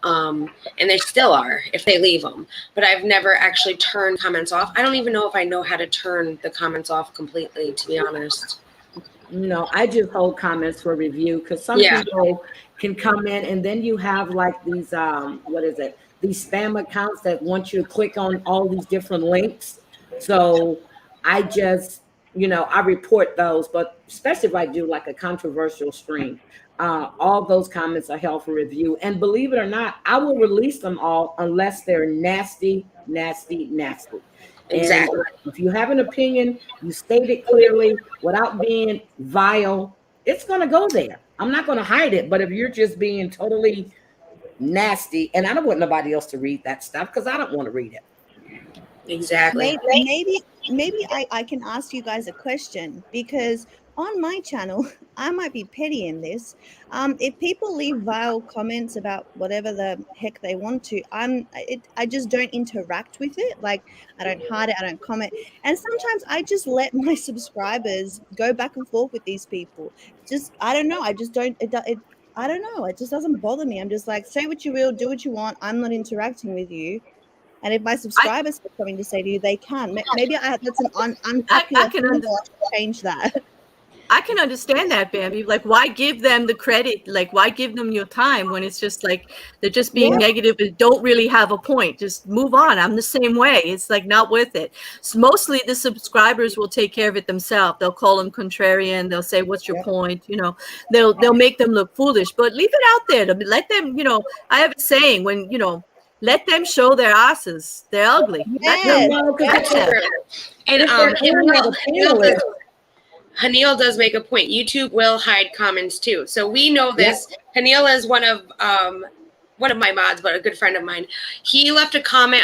And they still are if they leave them. But I've never actually turned comments off. I don't even know if I know how to turn the comments off completely, to be honest. No, I just hold comments for review because some people can come in, and then you have like these these spam accounts that want you to click on all these different links. So I just, I report those, but especially if I do like a controversial stream, all those comments are held for review. And believe it or not, I will release them all unless they're nasty, nasty, nasty. Exactly. And if you have an opinion, you state it clearly without being vile, it's going to go there. I'm not going to hide it. But if you're just being totally nasty, and I don't want nobody else to read that stuff because I don't want to read it. Exactly. Maybe I can ask you guys a question, because on my channel, I might be petty in this. If people leave vile comments about whatever the heck they want to, I just don't interact with it. Like, I don't hide it, I don't comment, and sometimes I just let my subscribers go back and forth with these people. Just, I don't know. I just don't. I don't know. It just doesn't bother me. I'm just like, say what you will, do what you want. I'm not interacting with you. And if my subscribers have something to say to you, they can. Maybe that's an unpopular thing. I should change that. I can understand that, Bambi. Like, why give them the credit? Like, why give them your time when it's just like they're just being negative and don't really have a point? Just move on. I'm the same way. It's like not worth it. So mostly the subscribers will take care of it themselves. They'll call them contrarian. They'll say, "What's your point?" They'll make them look foolish. But leave it out there. Let them. I have a saying when let them show their asses. They're ugly. Yes. And Hanil does make a point. YouTube will hide comments too. So we know this. Yeah. Hanil is one of my mods, but a good friend of mine. He left a comment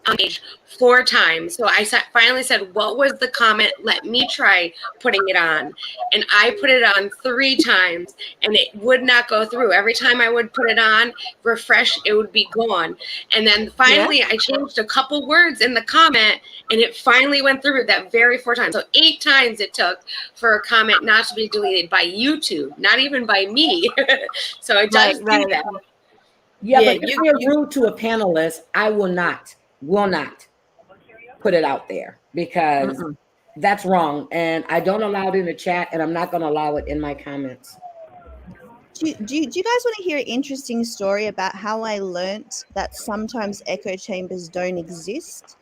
on page 4 times. So I finally said, what was the comment? Let me try putting it on. And I put it on 3 times and it would not go through. Every time I would put it on, refresh, it would be gone. And then finally I changed a couple words in the comment and it finally went through that very 4 times. So 8 times it took for a comment not to be deleted by YouTube, not even by me. So it does do that. Yeah, but if you're rude to a panelist, I will not put it out there because that's wrong. And I don't allow it in the chat, and I'm not going to allow it in my comments. Do you guys want to hear an interesting story about how I learned that sometimes echo chambers don't exist?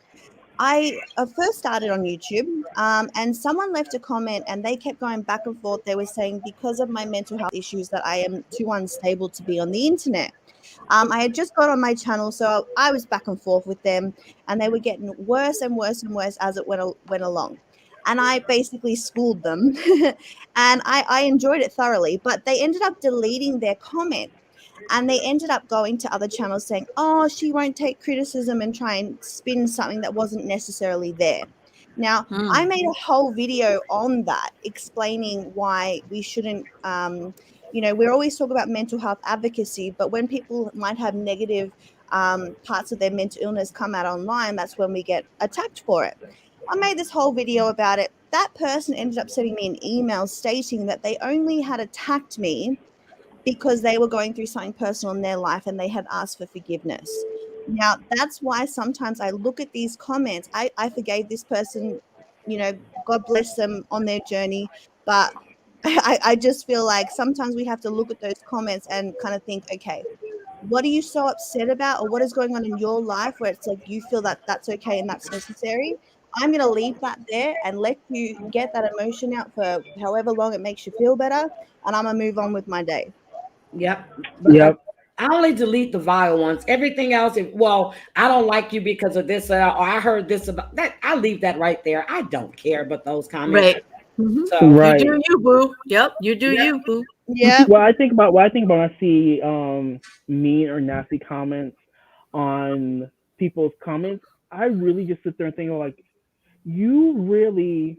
I first started on YouTube, and someone left a comment and they kept going back and forth. They were saying, because of my mental health issues, that I am too unstable to be on the internet. I had just got on my channel, so I was back and forth with them, and they were getting worse and worse and worse as it went along. And I basically schooled them, and I enjoyed it thoroughly. But they ended up deleting their comment, and they ended up going to other channels saying, oh, she won't take criticism, and try and spin something that wasn't necessarily there. Now, I made a whole video on that explaining why we shouldn't, we're always talking about mental health advocacy, but when people might have negative parts of their mental illness come out online, that's when we get attacked for it. I made this whole video about it. That person ended up sending me an email stating that they only had attacked me because they were going through something personal in their life and they had asked for forgiveness. Now, that's why sometimes I look at these comments. I forgave this person, God bless them on their journey. But I just feel like sometimes we have to look at those comments and kind of think, okay, what are you so upset about, or what is going on in your life where it's like you feel that that's okay and that's necessary? I'm going to leave that there and let you get that emotion out for however long it makes you feel better. And I'm going to move on with my day. Yep. But Yep. I only delete the vile ones. Everything else, I don't like you because of this, or I heard this about that. I leave that right there. I don't care about those comments. Right. Mm-hmm. So Right. You do you, boo. Yep, you do you, boo. Yeah. What I think about when I see mean or nasty comments on people's comments, I really just sit there and think like, you really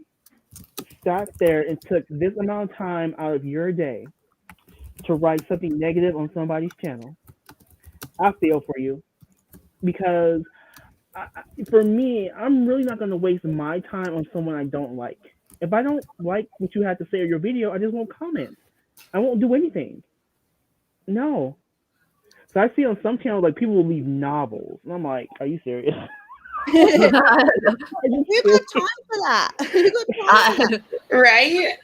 sat there and took this amount of time out of your day to write something negative on somebody's channel. I feel for you because for me, I'm really not going to waste my time on someone I don't like. If I don't like what you have to say or your video, I just won't comment. I won't do anything. No. So I see on some channels like people will leave novels, and I'm like, are you serious? Who got time for that? Who got time for that? Right?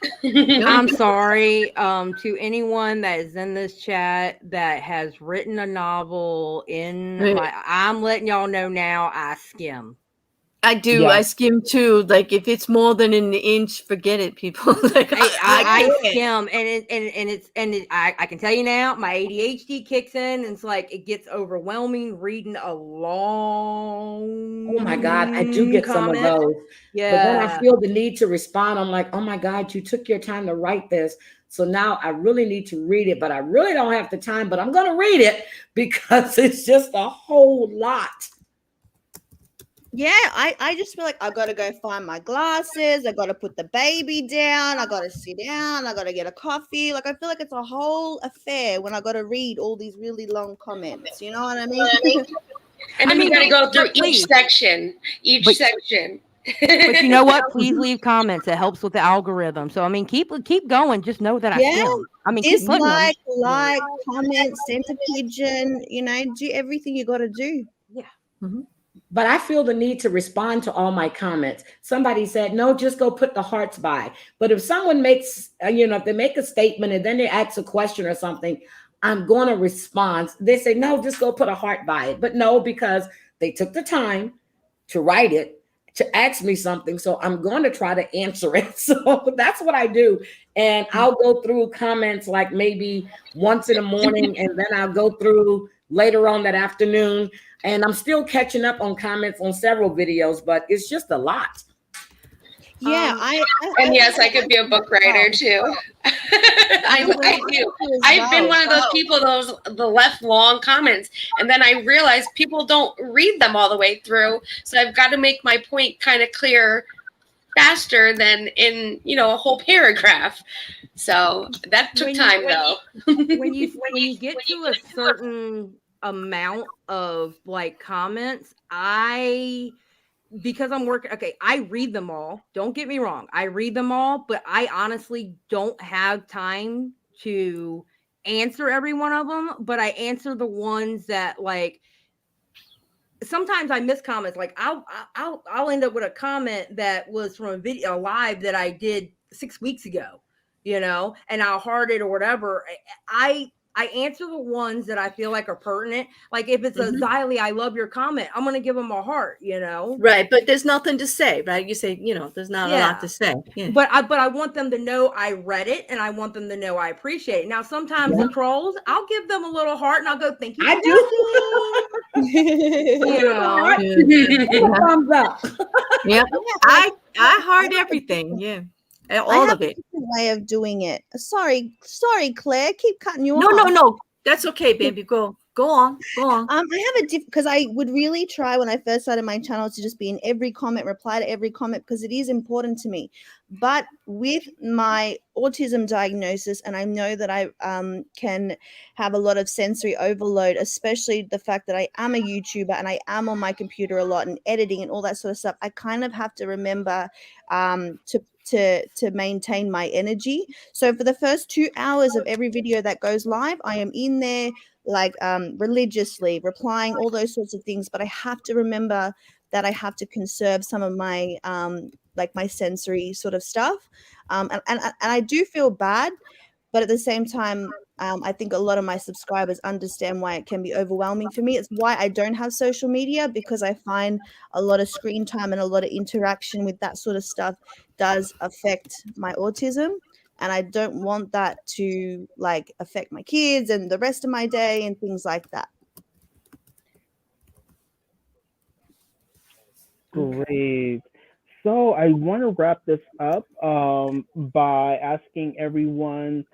I'm sorry to anyone that is in this chat that has written a novel I'm letting y'all know now, I skim. I do. Yeah. I skim too. Like if it's more than an inch, forget it, people. Like I skim, and I can tell you now, my ADHD kicks in, and it's like it gets overwhelming reading a long. oh my God, I do get some of those. Yeah. But then I feel the need to respond. I'm like, oh my God, you took your time to write this. So now I really need to read it, but I really don't have the time, but I'm going to read it because it's just a whole lot. Yeah, I just feel like I got to go find my glasses. I got to put the baby down. I got to sit down. I got to get a coffee. Like I feel like it's a whole affair when I got to read all these really long comments. You know what I mean? And then we got to go through each section. But you know what? Please leave comments. It helps with the algorithm. So I mean, keep going. Just know that I skim. I mean, keep putting them. like, comment, send a pigeon. Do everything you got to do. Yeah. Mm-hmm. But I feel the need to respond to all my comments. Somebody said, no, just go put the hearts by. But if someone makes, if they make a statement and then they ask a question or something, I'm going to respond. They say, no, just go put a heart by it. But no, because they took the time to write it, to ask me something. So I'm going to try to answer it. So that's what I do. And I'll go through comments like maybe once in the morning, and then I'll go through later on that afternoon. And I'm still catching up on comments on several videos, but it's just a lot. Yeah, and yes, I could be a book writer too. I do. I've been one of those people, the left long comments, and then I realized people don't read them all the way through. So I've got to make my point kind of clear faster than in a whole paragraph. So that took time though. When you get to a certain amount of like comments, because I'm working, okay, I read them all. Don't get me wrong. I read them all, but I honestly don't have time to answer every one of them, but I answer the ones that like, sometimes I miss comments. Like I'll end up with a comment that was from a video live that I did 6 weeks ago, and I'll heart it or whatever. I answer the ones that I feel like are pertinent. Like if it's a Xylie, I love your comment, I'm going to give them a heart, Right. But there's nothing to say, right? You say, there's not a lot to say. Yeah. But I want them to know I read it, and I want them to know I appreciate it. Now, sometimes the trolls, I'll give them a little heart and I'll go, thank you. I do. Thumbs up. Yeah. I heart everything. Yeah. All of it. A different way of doing it. Sorry, Claire. Keep cutting you off. No. That's okay, baby. Go. Go on. I have a because I would really try when I first started my channel to just be in every comment, reply to every comment, because it is important to me. But with my autism diagnosis, and I know that I can have a lot of sensory overload, especially the fact that I am a YouTuber and I am on my computer a lot and editing and all that sort of stuff. I kind of have to remember to maintain my energy. So for the first 2 hours of every video that goes live, I am in there like religiously replying, all those sorts of things. But I have to remember that I have to conserve some of my like my sensory sort of stuff. And I do feel bad, but at the same time, I think a lot of my subscribers understand why it can be overwhelming for me. It's why I don't have social media, because I find a lot of screen time and a lot of interaction with that sort of stuff does affect my autism. And I don't want that to like affect my kids and the rest of my day and things like that. Great. So I want to wrap this up by asking everyone,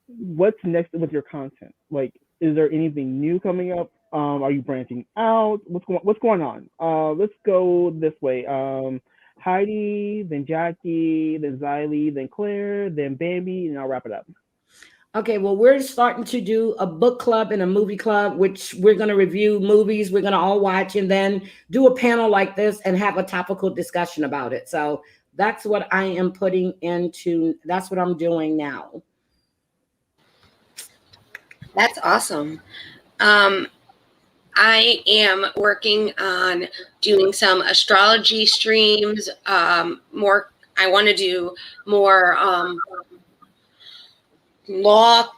what's next with your content? Like, is there anything new coming up? Are you branching out? What's going on? Let's go this way. Heidi, then Jacci, then Xylie, then Claire, then Bambi, and I'll wrap it up. Okay, well, we're starting to do a book club and a movie club, which we're going to review movies we're going to all watch and then do a panel like this and have a topical discussion about it. So that's what I am putting into, that's what I'm doing now. That's awesome. I am working on doing some astrology streams. I want to do more law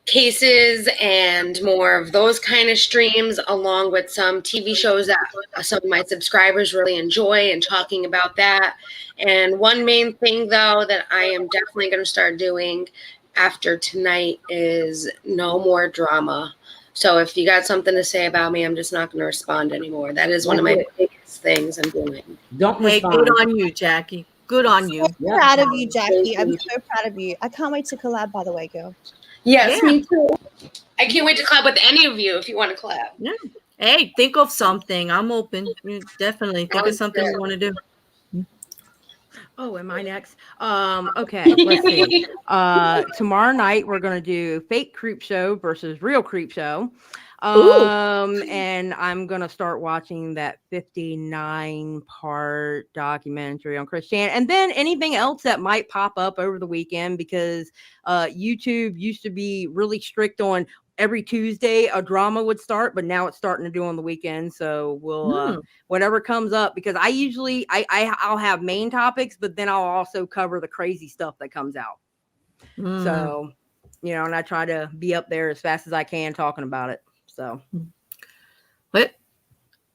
cases and more of those kind of streams, along with some TV shows that some of my subscribers really enjoy, and talking about that. And one main thing, though, that I am definitely going to start doing after tonight is no more drama. So if you got something to say about me, I'm just not going to respond anymore. That is one of my biggest things I'm doing. Don't respond. Good on you, Jacci. Good on you. So proud of you, Jacci. I'm so proud of you. I can't wait to collab, by the way, girl. Yes, me too. I can't wait to collab with any of you if you want to collab. Yeah. Hey, think of something. I'm open. Definitely think of something you want to do. Oh, am I next? Okay, let's see. Tomorrow night we're gonna do fake creep show versus real creep show. And I'm gonna start watching that 59-part documentary on Christianity, and then anything else that might pop up over the weekend, because YouTube used to be really strict on every Tuesday a drama would start, but now it's starting to do on the weekend. So we'll whatever comes up, because I usually I'll have main topics, but then I'll also cover the crazy stuff that comes out. So, you know, and I try to be up there as fast as I can talking about it. So what?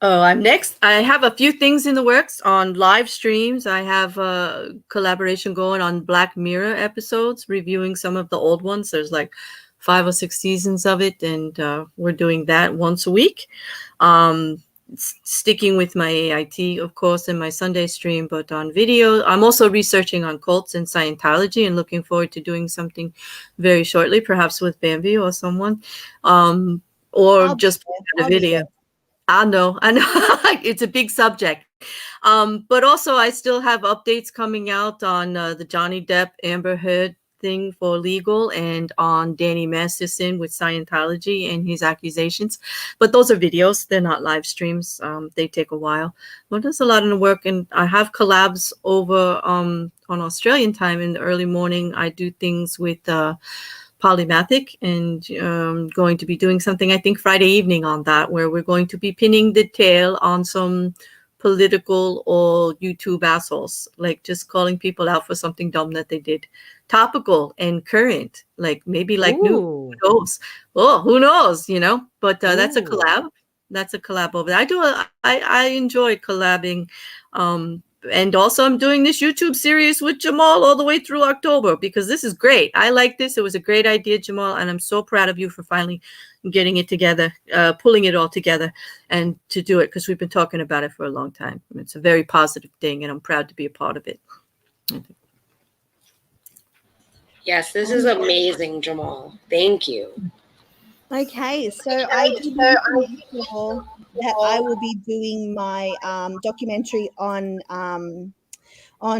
Oh, I'm next. I have a few things in the works on live streams. I have a collaboration going on Black Mirror episodes, reviewing some of the old ones. There's like 5 or 6 seasons of it, and we're doing that once a week. Sticking with my AIT, of course, in my Sunday stream, but on video. I'm also researching on cults and Scientology, and looking forward to doing something very shortly, perhaps with Bambi or someone, or just a video. I know it's a big subject. But also I still have updates coming out on the Johnny Depp Amber Heard thing for legal, and on Danny Masterson with Scientology and his accusations. But those are videos. They're not live streams. They take a while. But there's a lot in the work, and I have collabs over on Australian time in the early morning. I do things with Polymathic, and going to be doing something, I think, Friday evening on that, where we're going to be pinning the tail on some political or YouTube assholes, like just calling people out for something dumb that they did. Topical and current, like maybe like new, who knows? Oh, who knows, you know? But that's a collab. That's a collab over there. I enjoy collabing. And also I'm doing this YouTube series with Jamal all the way through October, because this is great. I like this. It was a great idea, Jamal, and I'm so proud of you for finally getting it together, pulling it all together and to do it, because we've been talking about it for a long time. It's a very positive thing, and I'm proud to be a part of it. Yes, this is amazing, Jamal. Thank you. Okay, so I did mention before that I will be doing my documentary on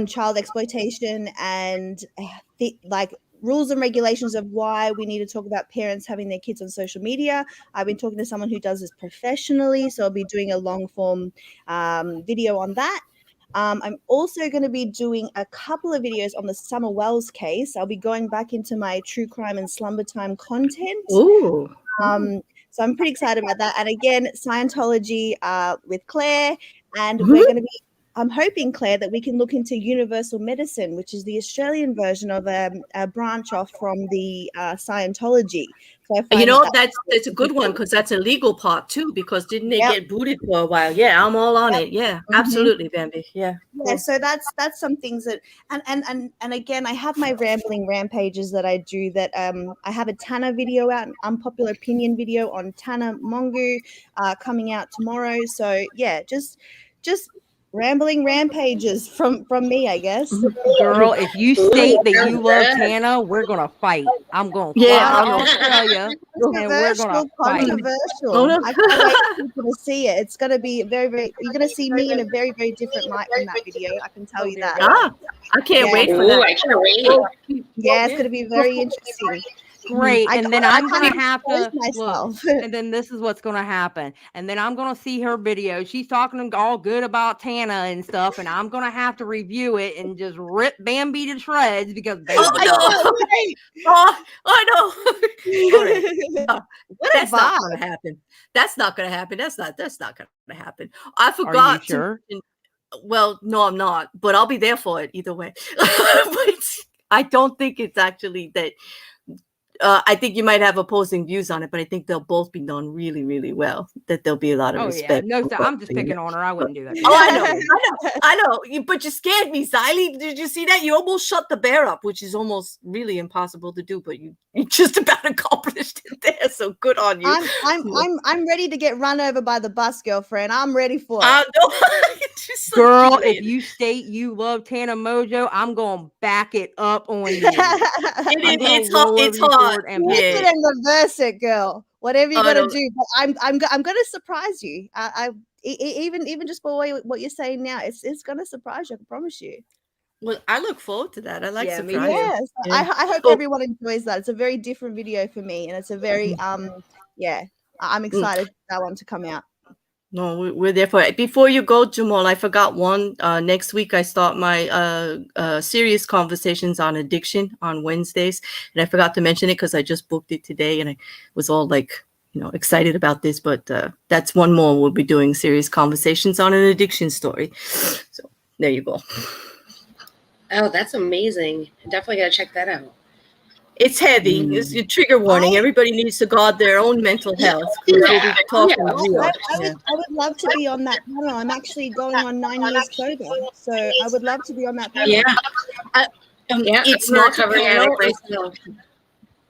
child exploitation and like rules and regulations of why we need to talk about parents having their kids on social media. I've been talking to someone who does this professionally, so I'll be doing a long form video on that. I'm also going to be doing a couple of videos on the Summer Wells case. I'll be going back into my true crime and slumber time content. Ooh. So I'm pretty excited about that. And again, Scientology with Claire, and Mhm. we're going to be. I'm hoping, Claire, that we can look into universal medicine, which is the Australian version of a branch off from the Scientology. So I find You know, that that's a good one because that's a legal part too. Because didn't they Yep. get booted for a while? Yeah, I'm all on it. Yeah, absolutely, Bambi. Yeah. Yeah, so that's some things that and again, I have my rambling rampages that I do. That I have a Tana video out, an unpopular opinion video on Tana Mongu, coming out tomorrow. So yeah, just rambling rampages from me, I guess. Girl, if you state that you love Tana, we're gonna fight. I'm gonna Yeah, fly I to know. Australia and we're gonna fight. Controversial. Oh, no. I can't wait for people to see it. It's gonna be very, very. You're gonna see me in a very, very different light from that video. I can tell Oh, you dear that. God. I can't Yeah. wait for Ooh, that. I can't wait. Yeah, it's gonna be very interesting. Great. And then I I'm can't gonna have expose to myself. look. And then this is what's gonna happen. And then I'm gonna see her video. She's talking all good about Tana and stuff, and I'm gonna have to review it and just rip Bambi to shreds because Bambi. Oh, I know. All right. What a That's not vibe. gonna happen. That's not gonna happen. That's not gonna happen. I Are you forgot sure? well, no, I'm not, but I'll be there for it either way. But I don't think it's actually that. I think you might have opposing views on it, but I think they'll both be done really, really well. That there'll be a lot of Oh yeah. respect. No, for so both I'm just of you. picking on her. I wouldn't do that. Oh, I know. But you scared me, Xylie. Did you see that? You almost shut the bear up, which is almost really impossible to do, but you just about accomplished it there. So good on you. I'm ready to get run over by the bus, girlfriend. I'm ready for it. No. Just so Girl, if irritated. you state you love Tana Mojo, I'm gonna back it up on you. It's hard. It's Flip hard. and Flip back it and reverse it, girl. Whatever you're I gonna know. do, but I'm gonna surprise you. Even just for what you're saying now, it's gonna surprise you. I can promise you. Well, I look forward to that. I like Yeah, me surprises. too. Yes, Yeah. I hope So- everyone enjoys that. It's a very different video for me, and it's a very yeah. I'm excited for that one to come out. No, we're there for it. Before you go, Jamal, I forgot one. Next week, I start my serious conversations on addiction on Wednesdays. And I forgot to mention it because I just booked it today and I was all like, excited about this. But that's one more. We'll be doing serious conversations on an addiction story. So there you go. Oh, that's amazing. Definitely gotta check that out. It's heavy. It's a trigger warning. Everybody needs to guard their own mental health. We'll be talking real. I would love to be on that panel. I'm actually going on 9 years sober, so I would love to be on that panel. Yeah. It's I'm not a recovering panel. addict myself.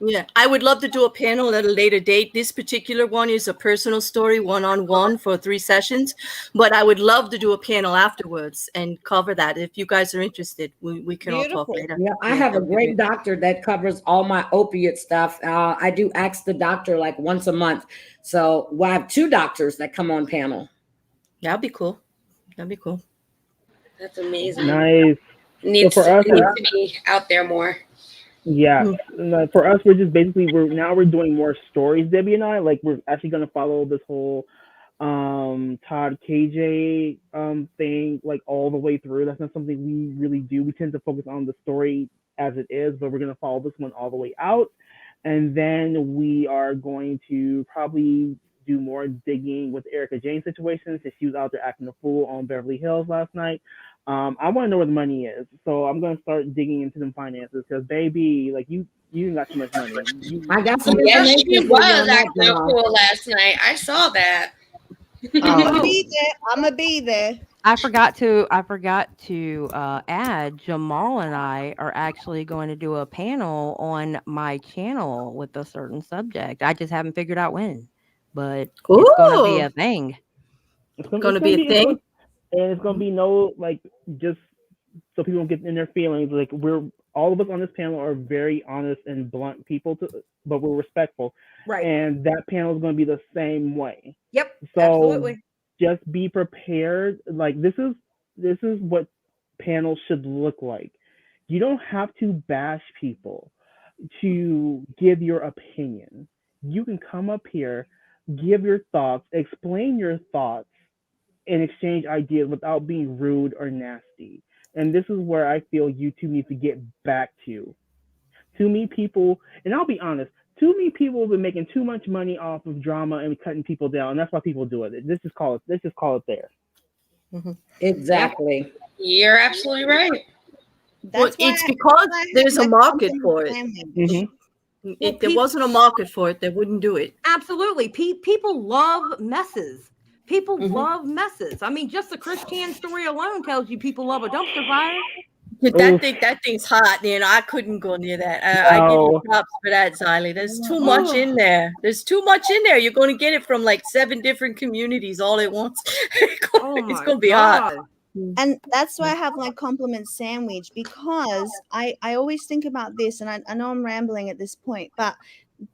Yeah, I would love to do a panel at a later date. This particular one is a personal story, one-on-one for 3 sessions, but I would love to do a panel afterwards and cover that. If you guys are interested, we can all talk later. Yeah, I have a great doctor that covers all my opiate stuff. I do ask the doctor like once a month. So I have 2 doctors that come on panel. That'd be cool. That'd be cool. That's amazing. Nice. Needs So for us, to be out there more. Yeah, for us, we're just basically we're doing more stories, Debbie and I. Like we're actually gonna follow this whole Todd KJ thing like all the way through. That's not something we really do. We tend to focus on the story as it is, but we're gonna follow this one all the way out, and then we are going to probably do more digging with Erica Jane's situation since she was out there acting a fool on Beverly Hills last night. I want to know where the money is, so I'm gonna start digging into them finances because, baby, like you ain't got too much money. I got some Yes, information she for you was on that, acting Jamal. cool last night. I saw that. I'm gonna be there. I'm gonna be there. I forgot to add Jamal and I are actually going to do a panel on my channel with a certain subject. I just haven't figured out when, but it's going to be a thing. It's going to be a thing. And it's gonna be no like just so people don't get in their feelings. Like we're all of us on this panel are very honest and blunt people, but we're respectful. Right. And that panel is going to be the same way. Yep. So Absolutely. just be prepared. Like this is what panels should look like. You don't have to bash people to give your opinion. You can come up here, give your thoughts, explain your thoughts, and exchange ideas without being rude or nasty. And this is where I feel YouTube needs to get back to. Too many people, and I'll be honest, too many people have been making too much money off of drama and cutting people down, and that's why people do it. Let's just call it there. Mhm. Exactly. You're absolutely right. Well, it's because there's a market for it. Mm-hmm. If there wasn't a market for it, they wouldn't do it. Absolutely. People love messes. People Mhm. love messes. I mean, just the Chris Chan story alone tells you people love a dumpster fire. That thing's hot, man. I couldn't go near that. I give you props for that, Xylie. There's too much in there. There's too much in there. You're going to get it from like 7 different communities all at once. It's going to be hot. And that's why I have my compliment sandwich, because I always think about this, and I know I'm rambling at this point, but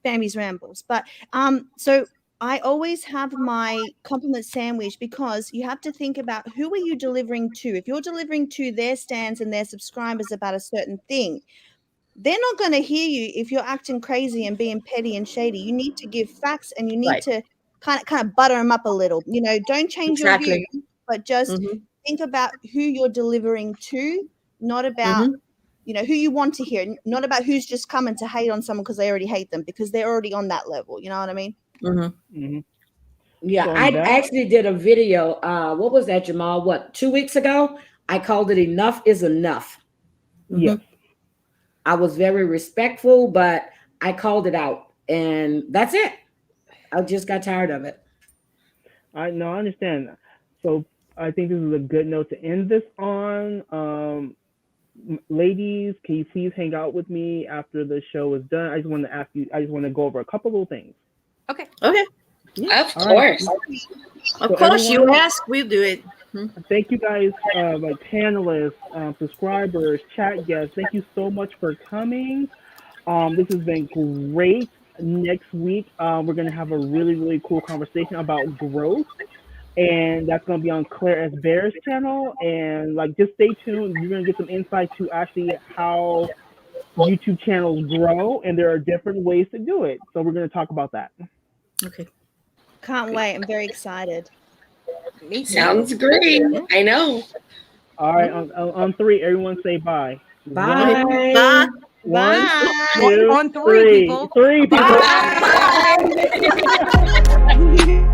Bambi's rambles. But so I always have my compliment sandwich, because you have to think about who are you delivering to. If you're delivering to their stands and their subscribers about a certain thing, they're not going to hear you if you're acting crazy and being petty and shady. You need to give facts, and you need to kind of butter them up a little. You know, don't change your view, but just think about who you're delivering to, not about who you want to hear, not about who's just coming to hate on someone because they already hate them, because they're already on that level. You know what I mean? Yeah, I actually did a video. What was that, Jamal? 2 weeks ago? I called it "Enough is Enough." Yes. I was very respectful, but I called it out, and that's it. I just got tired of it. I understand. So I think this is a good note to end this on. Ladies, can you please hang out with me after the show is done? I just want to ask you. I just want to go over a couple little things. Okay. Yeah, of course. Right. Of course, you ask, we'll do it. Thank you guys, like panelists, subscribers, chat guests. Thank you so much for coming. This has been great. Next week, we're going to have a really, really cool conversation about growth. And that's going to be on Claire S. Bear's channel. And like, just stay tuned. You're going to get some insight to actually how YouTube channels grow. And there are different ways to do it. So we're going to talk about that. Okay. Can't wait. I'm very excited. Sounds great. I know. All right. On 3, everyone say bye. Bye. Bye. 1, Bye. 2, On 3, people. 3 people. Bye.